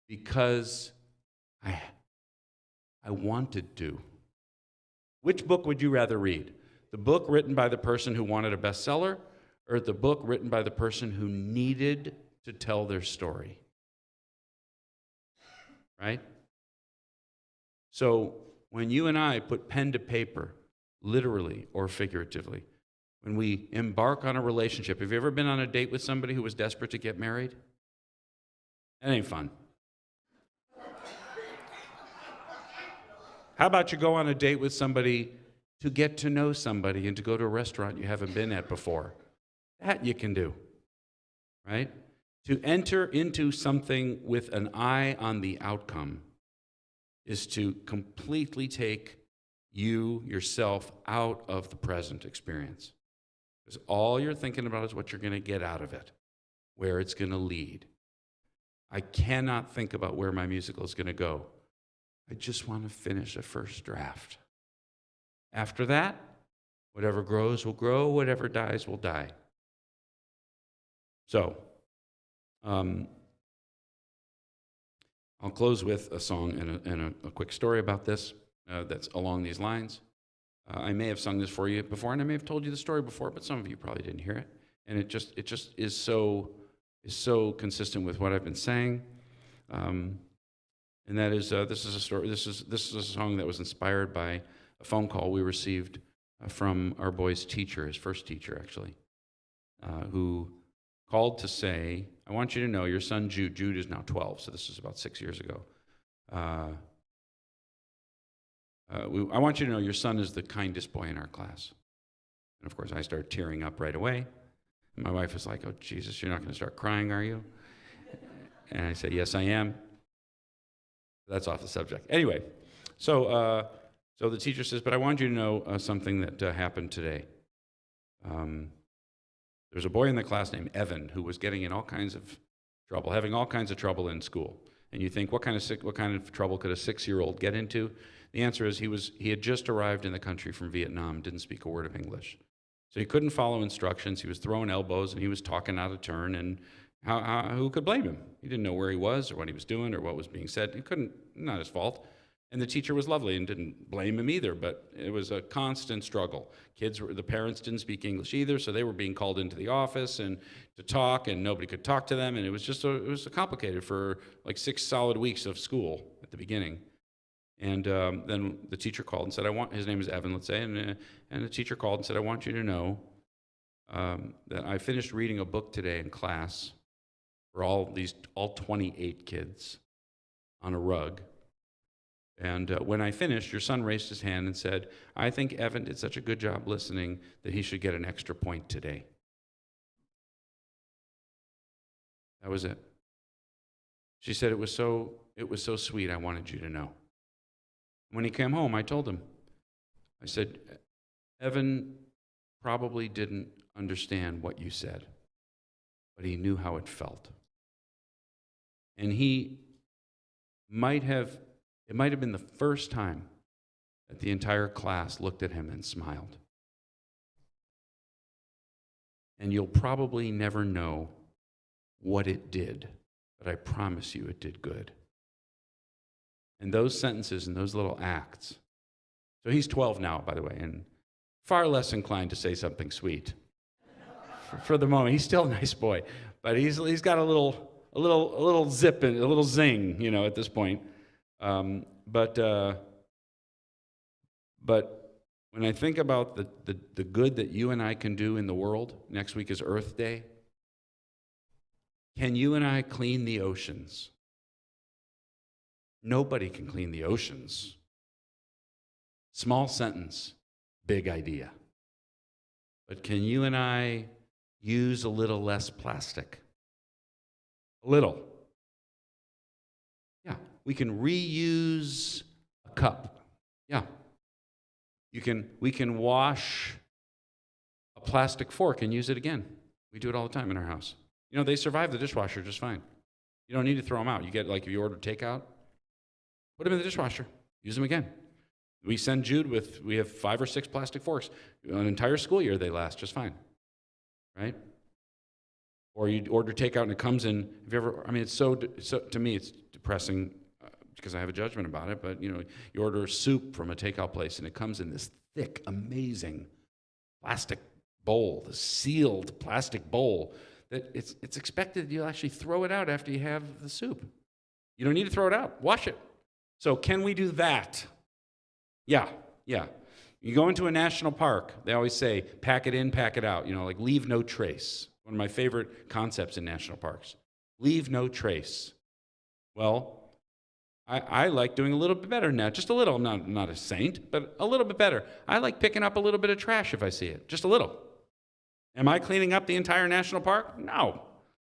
because I wanted to. Which book would you rather read? The book written by the person who wanted a bestseller, or the book written by the person who needed to tell their story? Right? So when you and I put pen to paper, literally or figuratively, when we embark on a relationship, have you ever been on a date with somebody who was desperate to get married? That ain't fun. How about you go on a date with somebody to get to know somebody and to go to a restaurant you haven't been at before? That you can do, right? To enter into something with an eye on the outcome is to completely take yourself out of the present experience. Because all you're thinking about is what you're going to get out of it, where it's going to lead. I cannot think about where my musical is going to go. I just want to finish a first draft. After that, whatever grows will grow, whatever dies will die. So, I'll close with a song and a quick story about this that's along these lines. I may have sung this for you before, and I may have told you the story before, but some of you probably didn't hear it. And it just is so consistent with what I've been saying. And that is, this is a story. This is a song that was inspired by a phone call we received from our boy's teacher, his first teacher actually, who called to say, I want you to know your son Jude is now 12, so this is about 6 years ago. I want you to know your son is the kindest boy in our class. And of course, I started tearing up right away. And my wife was like, oh, Jesus, you're not going to start crying, are you? And I said, yes, I am. That's off the subject. Anyway, so the teacher says, but I want you to know something that happened today. There's a boy in the class named Evan who was getting in all kinds of trouble, having all kinds of trouble in school. And you think, what kind of trouble could a 6-year-old get into? The answer is he had just arrived in the country from Vietnam, didn't speak a word of English. So he couldn't follow instructions. He was throwing elbows, and he was talking out of turn, and who could blame him? He didn't know where he was or what he was doing or what was being said. Not his fault. And the teacher was lovely and didn't blame him either, but it was a constant struggle. The parents didn't speak English either, so they were being called into the office and to talk, and nobody could talk to them, and it was complicated for like 6 solid weeks of school at the beginning. And then the teacher called and said, his name is Evan, let's say, and the teacher called and said, I want you to know that I finished reading a book today in class for all 28 kids on a rug. And when I finished, your son raised his hand and said, I think Evan did such a good job listening that he should get an extra point today. That was it. She said, it was so sweet, I wanted you to know. When he came home, I told him, I said, Evan probably didn't understand what you said, but he knew how it felt. And it might have been the first time that the entire class looked at him and smiled. and you'll probably never know what it did, but I promise you it did good. And those sentences and those little acts. So he's 12 now, by the way, and far less inclined to say something sweet for the moment. He's still a nice boy, but he's got a little zip and a little zing, at this point. But when I think about the good that you and I can do in the world, next week is Earth Day. Can you and I clean the oceans? Nobody can clean the oceans. Small sentence, big idea. But can you and I use a little less plastic? A little. Yeah, we can reuse a cup. Yeah. We can wash a plastic fork and use it again. We do it all the time in our house. They survive the dishwasher just fine. You don't need to throw them out. You get, if you order takeout, put them in the dishwasher. Use them again. We send Jude we have 5 or 6 plastic forks. An entire school year, they last just fine. Right? Or you order takeout and it comes in, it's so to me, it's depressing because I have a judgment about it, but you order soup from a takeout place and it comes in this thick, amazing plastic bowl, the sealed plastic bowl that it's expected you'll actually throw it out after you have the soup. You don't need to throw it out. Wash it. So can we do that? Yeah. You go into a national park, they always say, pack it in, pack it out. Leave no trace. One of my favorite concepts in national parks. Leave no trace. Well, I like doing a little bit better than that. Just a little. I'm not a saint, but a little bit better. I like picking up a little bit of trash if I see it. Just a little. Am I cleaning up the entire national park? No.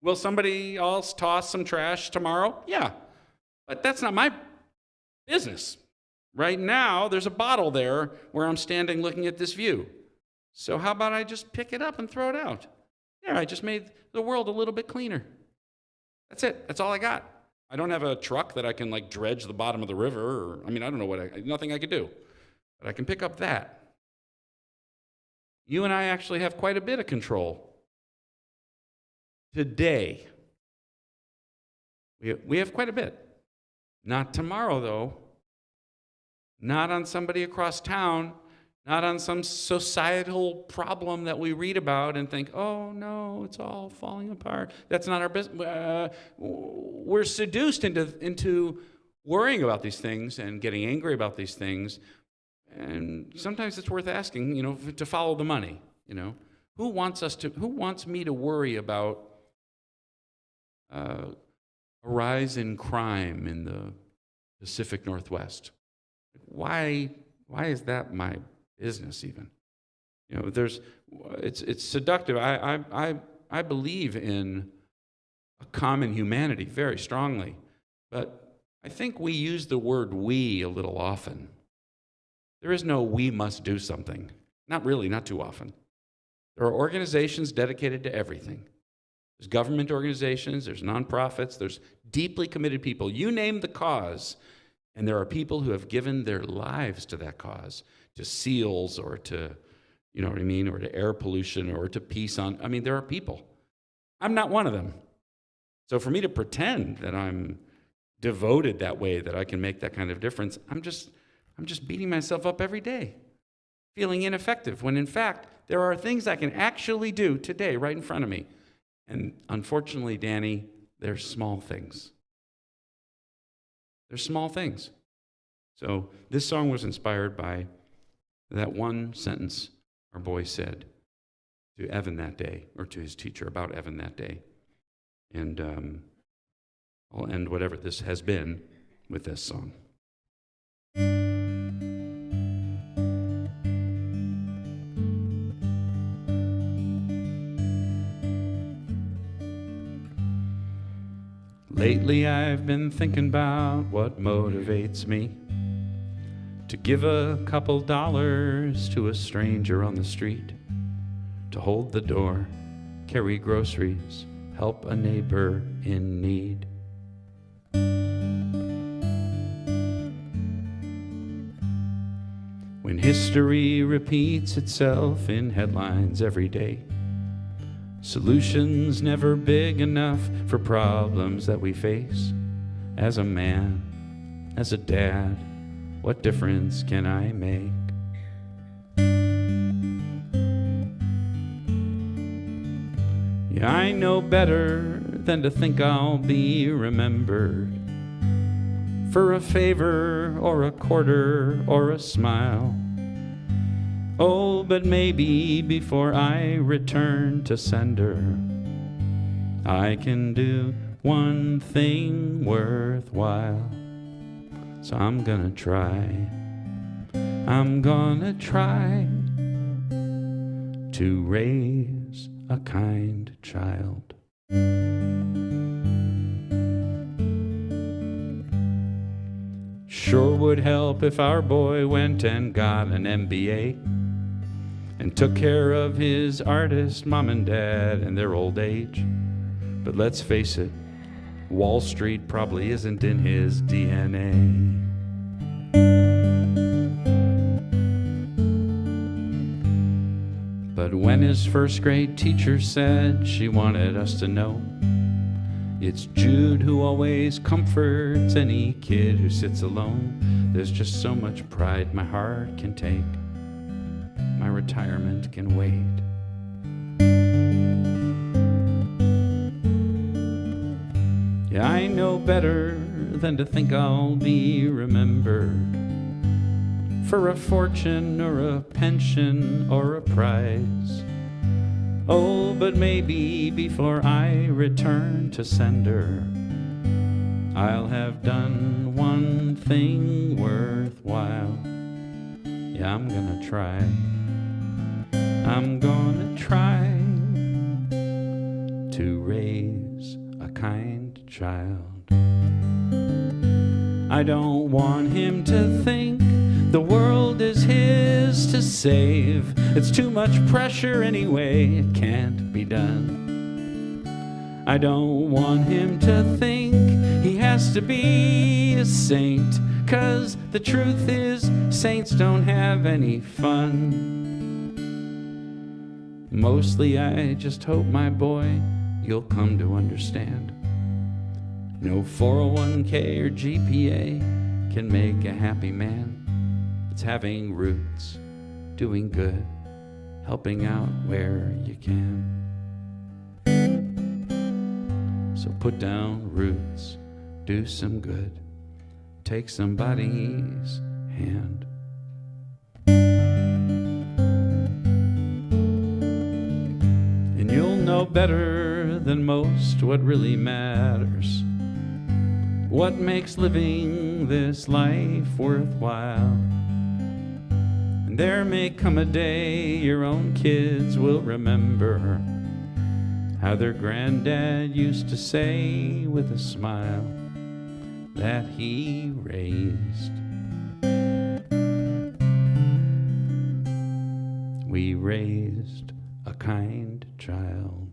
Will somebody else toss some trash tomorrow? Yeah. But that's not my business. Right now, there's a bottle there where I'm standing looking at this view. So how about I just pick it up and throw it out? Yeah, I just made the world a little bit cleaner. That's it. That's all I got. I don't have a truck that I can dredge the bottom of the river. I don't know nothing I could do. But I can pick up that. You and I actually have quite a bit of control. Today, we have quite a bit. Not tomorrow, though. Not on somebody across town. Not on some societal problem that we read about and think, oh no, it's all falling apart. That's not our business. We're seduced into worrying about these things and getting angry about these things. And sometimes it's worth asking, to follow the money. Who wants me to worry about a rise in crime in the Pacific Northwest? Why is that my business even? It's seductive. I believe in a common humanity very strongly, but I think we use the word we a little often. There is no we must do something. Not really, not too often. There are organizations dedicated to everything. There's government organizations, there's nonprofits, there's deeply committed people. You name the cause, and there are people who have given their lives to that cause, to seals or to, or to air pollution or to peace there are people. I'm not one of them. So for me to pretend that I'm devoted that way, that I can make that kind of difference, I'm just beating myself up every day, feeling ineffective, when in fact, there are things I can actually do today right in front of me. And unfortunately, Danny, they're small things. They're small things. So this song was inspired by that one sentence our boy said to Evan that day, or to his teacher about Evan that day. And I'll end whatever this has been with this song. Lately I've been thinking about what motivates me to give a couple dollars to a stranger on the street, to hold the door, carry groceries, help a neighbor in need. When history repeats itself in headlines every day, Solutions never big enough for problems that we face. As a man, as a dad, what difference can I make? Yeah, I know better than to think I'll be remembered for a favor or a quarter or a smile. Oh, but maybe before I return to sender, I can do one thing worthwhile. So I'm gonna try to raise a kind child. Sure would help if our boy went and got an MBA and took care of his artist mom and dad in their old age. But let's face it, Wall Street probably isn't in his DNA. But when his first grade teacher said she wanted us to know, it's Jude who always comforts any kid who sits alone, there's just so much pride my heart can take. My retirement can wait. Yeah, I know better than to think I'll be remembered for a fortune or a pension or a prize. Oh, but maybe before I return to sender, I'll have done one thing worthwhile. Yeah, I'm gonna try to raise a kind child. I don't want him to think the world is his to save. It's too much pressure anyway, it can't be done. I don't want him to think he has to be a saint, 'cause the truth is saints don't have any fun. Mostly I just hope, my boy, you'll come to understand. No 401k or GPA can make a happy man. It's having roots, doing good, helping out where you can. So put down roots, do some good, take somebody's hand. And you'll know better than most what really matters, what makes living this life worthwhile. And there may come a day your own kids will remember how their granddad used to say with a smile that he raised. We raised a kind child.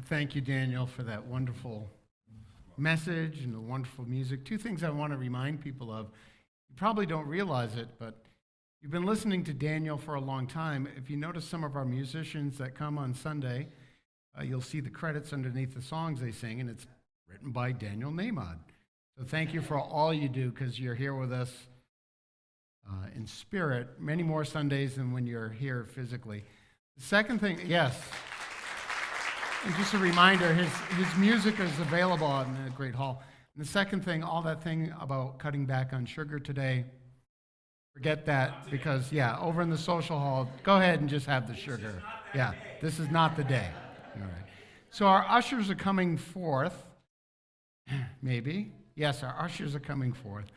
Thank you, Daniel, for that wonderful message and the wonderful music. Two things I want to remind people of. You probably don't realize it, but you've been listening to Daniel for a long time. If you notice some of our musicians that come on Sunday, you'll see the credits underneath the songs they sing, and it's written by Daniel Nahmod. So thank you for all you do, because you're here with us in spirit many more Sundays than when you're here physically. The second thing, yes. And just a reminder, his music is available in the Great Hall. And the second thing, all that thing about cutting back on sugar today, forget that, because, yeah, over in the social hall, go ahead and just have the sugar. Yeah, this is not the day. All right. So our ushers are coming forth, maybe. Yes, our ushers are coming forth.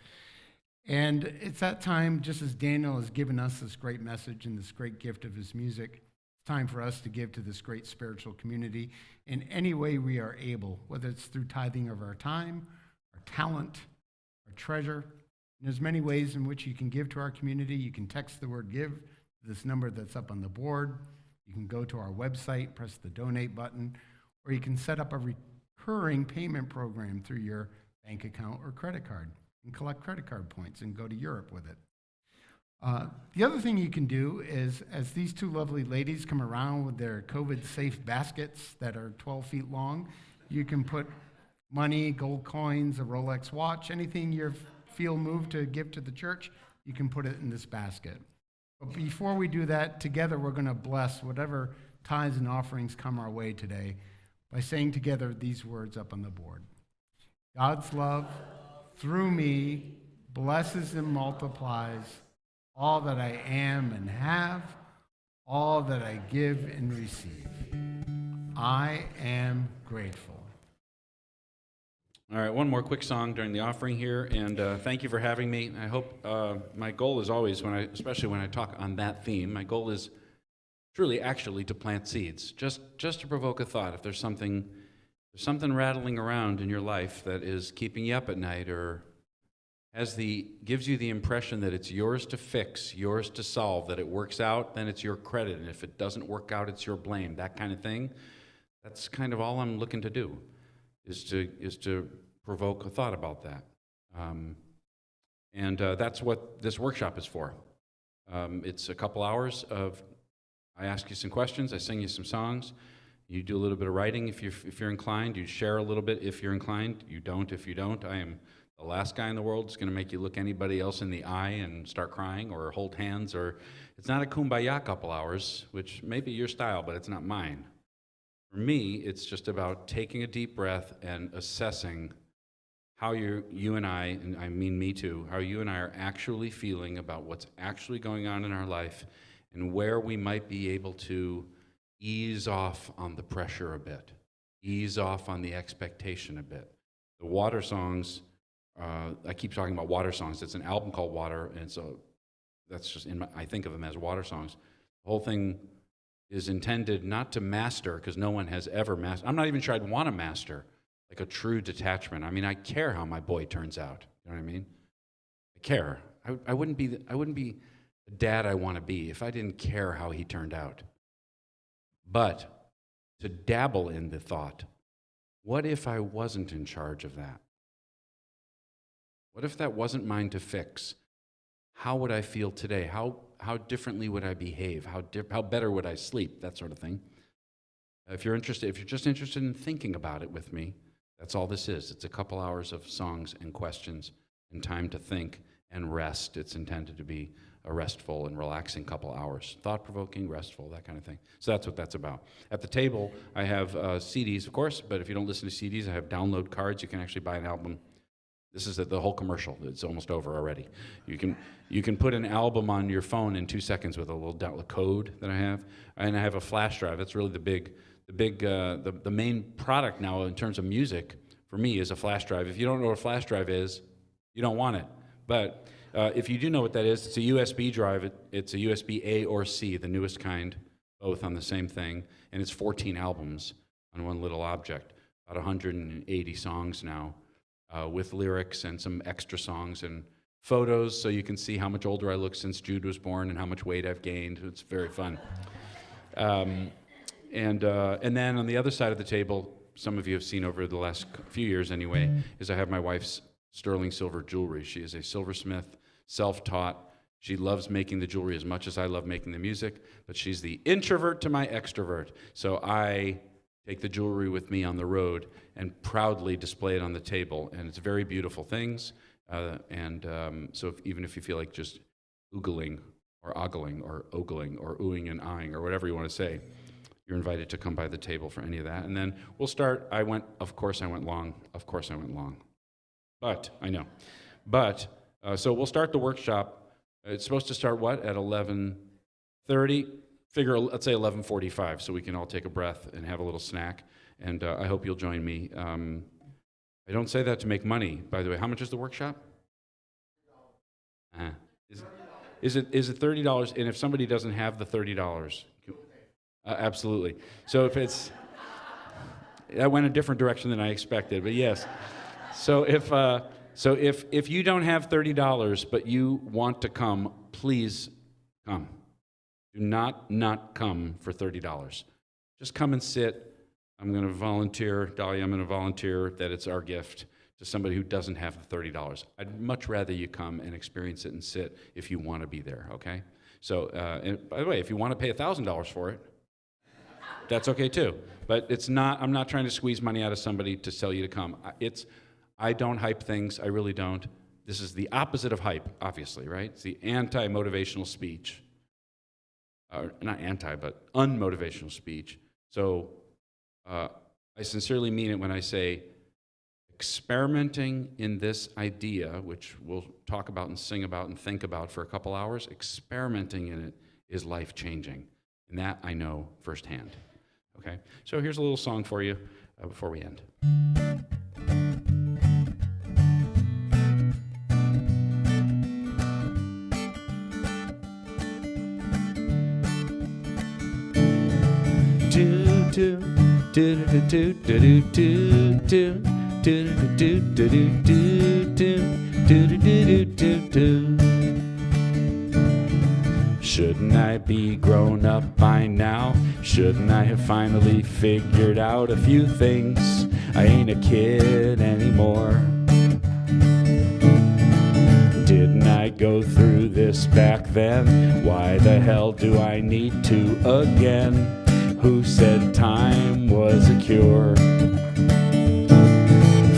And it's that time, just as Daniel has given us this great message and this great gift of his music, time for us to give to this great spiritual community in any way we are able, whether it's through tithing of our time, our talent, our treasure. And there's many ways in which you can give to our community. You can text the word give to this number that's up on the board. You can go to our website, press the donate button, or you can set up a recurring payment program through your bank account or credit card and collect credit card points and go to Europe with it. The other thing you can do is, as these two lovely ladies come around with their COVID-safe baskets that are 12 feet long, you can put money, gold coins, a Rolex watch, anything you feel moved to give to the church, you can put it in this basket. But before we do that, together we're going to bless whatever tithes and offerings come our way today by saying together these words up on the board. God's love, through me, blesses and multiplies all that I am and have, all that I give and receive. I am grateful. All right, one more quick song during the offering here, and thank you for having me. I hope my goal is always, especially when I talk on that theme, my goal is truly actually to plant seeds, just to provoke a thought. If there's something rattling around in your life that is keeping you up at night or gives you the impression that it's yours to fix, yours to solve, that it works out, then it's your credit, and if it doesn't work out, it's your blame, that kind of thing. That's kind of all I'm looking to do, is to provoke a thought about that. That's what this workshop is for. It's a couple hours of, I ask you some questions, I sing you some songs, you do a little bit of writing if you're inclined, you share a little bit if you're inclined, you don't if you don't. I am the last guy in the world that's going to make you look anybody else in the eye and start crying or hold hands, or it's not a kumbaya couple hours, which may be your style, but it's not mine. For me, it's just about taking a deep breath and assessing how you and I mean me too, how you and I are actually feeling about what's actually going on in our life and where we might be able to ease off on the pressure a bit, ease off on the expectation a bit. The Water songs, I keep talking about Water songs. It's an album called Water, and so that's just I think of them as Water songs. The whole thing is intended not to master, because no one has ever mastered. I'm not even sure I'd want to master, like a true detachment. I mean, I care how my boy turns out. You know what I mean? I care. I wouldn't be the dad I want to be if I didn't care how he turned out. But to dabble in the thought, what if I wasn't in charge of that? What if that wasn't mine to fix? How would I feel today? How differently would I behave? How better would I sleep? That sort of thing. If you're just interested in thinking about it with me, that's all this is. It's a couple hours of songs and questions and time to think and rest. It's intended to be a restful and relaxing couple hours. Thought-provoking, restful, that kind of thing. So that's what that's about. At the table, I have CDs, of course, but if you don't listen to CDs, I have download cards. You can actually buy an album. This is the whole commercial. It's almost over already. You can put an album on your phone in 2 seconds with a little code that I have, and I have a flash drive. That's really the main product now in terms of music for me is a flash drive. If you don't know what a flash drive is, you don't want it. But if you do know what that is, it's a USB drive. It's a USB A or C, the newest kind, both on the same thing, and it's 14 albums on one little object. About 180 songs now. With lyrics and some extra songs and photos so you can see how much older I look since Jude was born and how much weight I've gained. It's very fun. And then on the other side of the table, some of you have seen over the last few years anyway, is I have my wife's sterling silver jewelry. She is a silversmith, self-taught. She loves making the jewelry as much as I love making the music, but she's the introvert to my extrovert. So I take the jewelry with me on the road and proudly display it on the table. And it's very beautiful things. So even if you feel like just oogling or ogling or ogling or oohing and eyeing or whatever you want to say, you're invited to come by the table for any of that. And then we'll start. Of course I went long. But, I know. So we'll start the workshop. It's supposed to start what? At 11:30? Let's say 11:45, so we can all take a breath and have a little snack. And I hope you'll join me. I don't say that to make money, by the way. How much is the workshop? Is it $30? And if somebody doesn't have the $30, absolutely. So if it's, that went a different direction than I expected, but yes. So So if you don't have $30 but you want to come, please come. Do not come for $30. Just come and sit. I'm going to volunteer, Dahlia, I'm going to volunteer that it's our gift to somebody who doesn't have the $30. I'd much rather you come and experience it and sit if you want to be there, okay? So, and by the way, if you want to pay $1,000 for it, that's okay too. But it's not, I'm not trying to squeeze money out of somebody to sell you to come. I don't hype things, I really don't. This is the opposite of hype, obviously, right? It's the anti-motivational speech. Not anti, but unmotivational speech. So I sincerely mean it when I say experimenting in this idea, which we'll talk about and sing about and think about for a couple hours, experimenting in it is life-changing. And that I know firsthand. Okay? So here's a little song for you before we end. Shouldn't I be grown up by now? Shouldn't I have finally figured out a few things? I ain't a kid anymore. Didn't I go through this back then? Why the hell do I need to again? Who said time was a cure?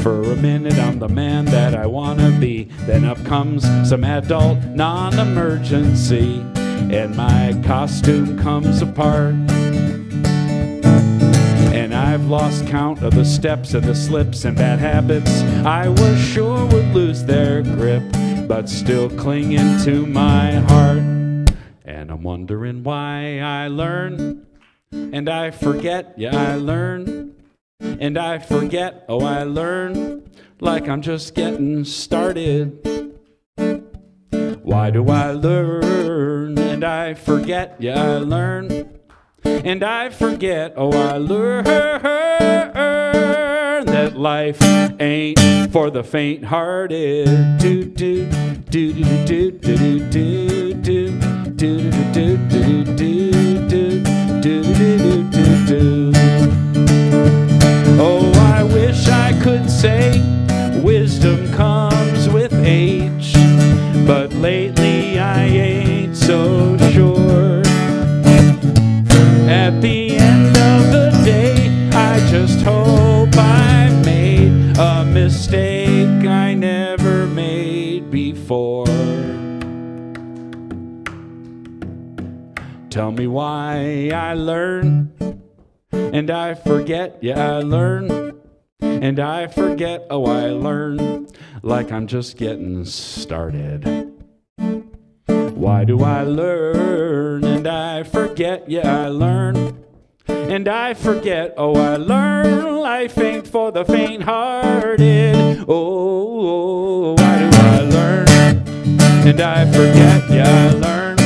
For a minute I'm the man that I wanna be. Then up comes some adult non-emergency, and my costume comes apart. And I've lost count of the steps and the slips and bad habits I was sure would lose their grip, but still clinging to my heart. And I'm wondering why I learn, and I forget, yeah, I learn, and I forget, oh, I learn, like I'm just getting started. Why do I learn, and I forget, yeah, I learn, and I forget, oh, I learn that life ain't for the faint-hearted. Do do do do do do do do do do do do do. Oh, I wish I could say wisdom comes with age, but lately I ain't so sure. At the end of the day, I just hope I made a mistake I never made before. Tell me why I learn, and I forget, yeah, I learn, and I forget, oh, I learn, like I'm just getting started. Why do I learn, and I forget, yeah, I learn, and I forget, oh, I learn, life ain't for the faint-hearted. Oh, why do I learn, and I forget, yeah, I learn,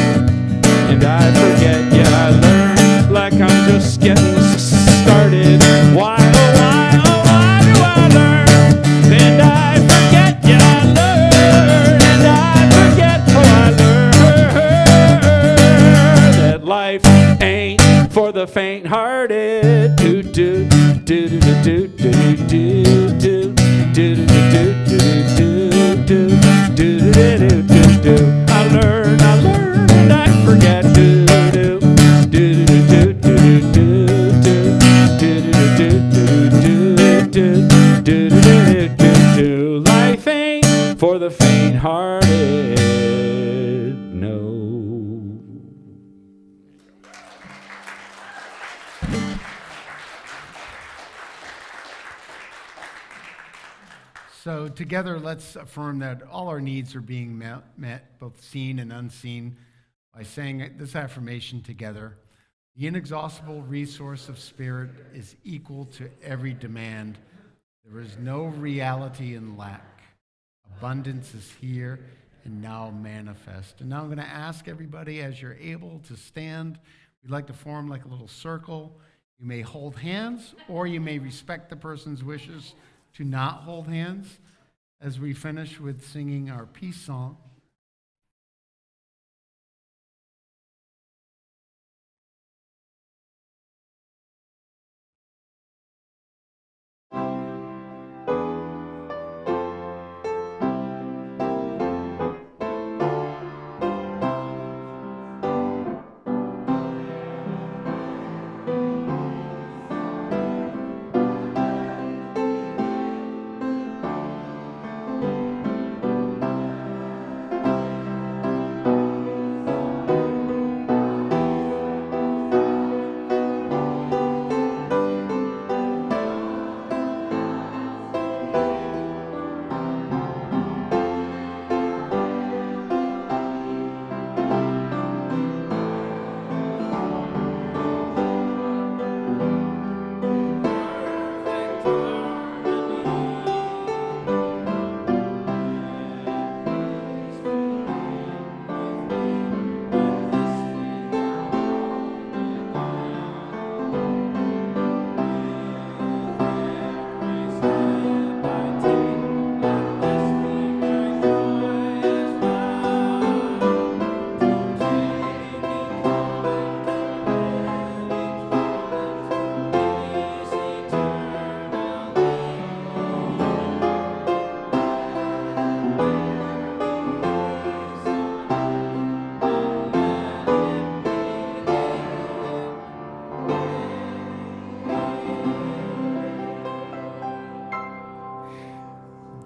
and I forget, yeah, I learn, like I'm just getting started. Why, oh, why do I learn, and I forget, yeah, I learn, and I forget, oh, I learn, that life ain't for the faint-hearted. Do do do do do do do do do do do do do do. I learn, and I forget. Do do do do do do do. Life ain't for the faint-hearted. No. So together, let's affirm that all our needs are being met, both seen and unseen, by saying this affirmation together. The inexhaustible resource of spirit is equal to every demand. There is no reality in lack. Abundance is here and now manifest. And now I'm going to ask everybody, as you're able, to stand. We'd like to form like a little circle. You may hold hands, or you may respect the person's wishes to not hold hands. as we finish with singing our peace song.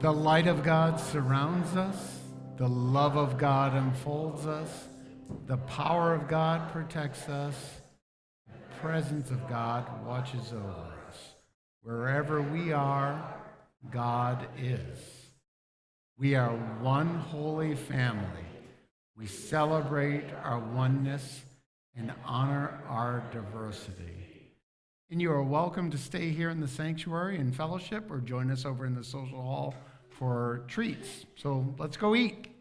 The light of God surrounds us. The love of God unfolds us. The power of God protects us. The presence of God watches over us. Wherever we are, God is. We are one holy family. We celebrate our oneness and honor our diversity. And you are welcome to stay here in the sanctuary and fellowship or join us over in the social hall for treats. So let's go eat.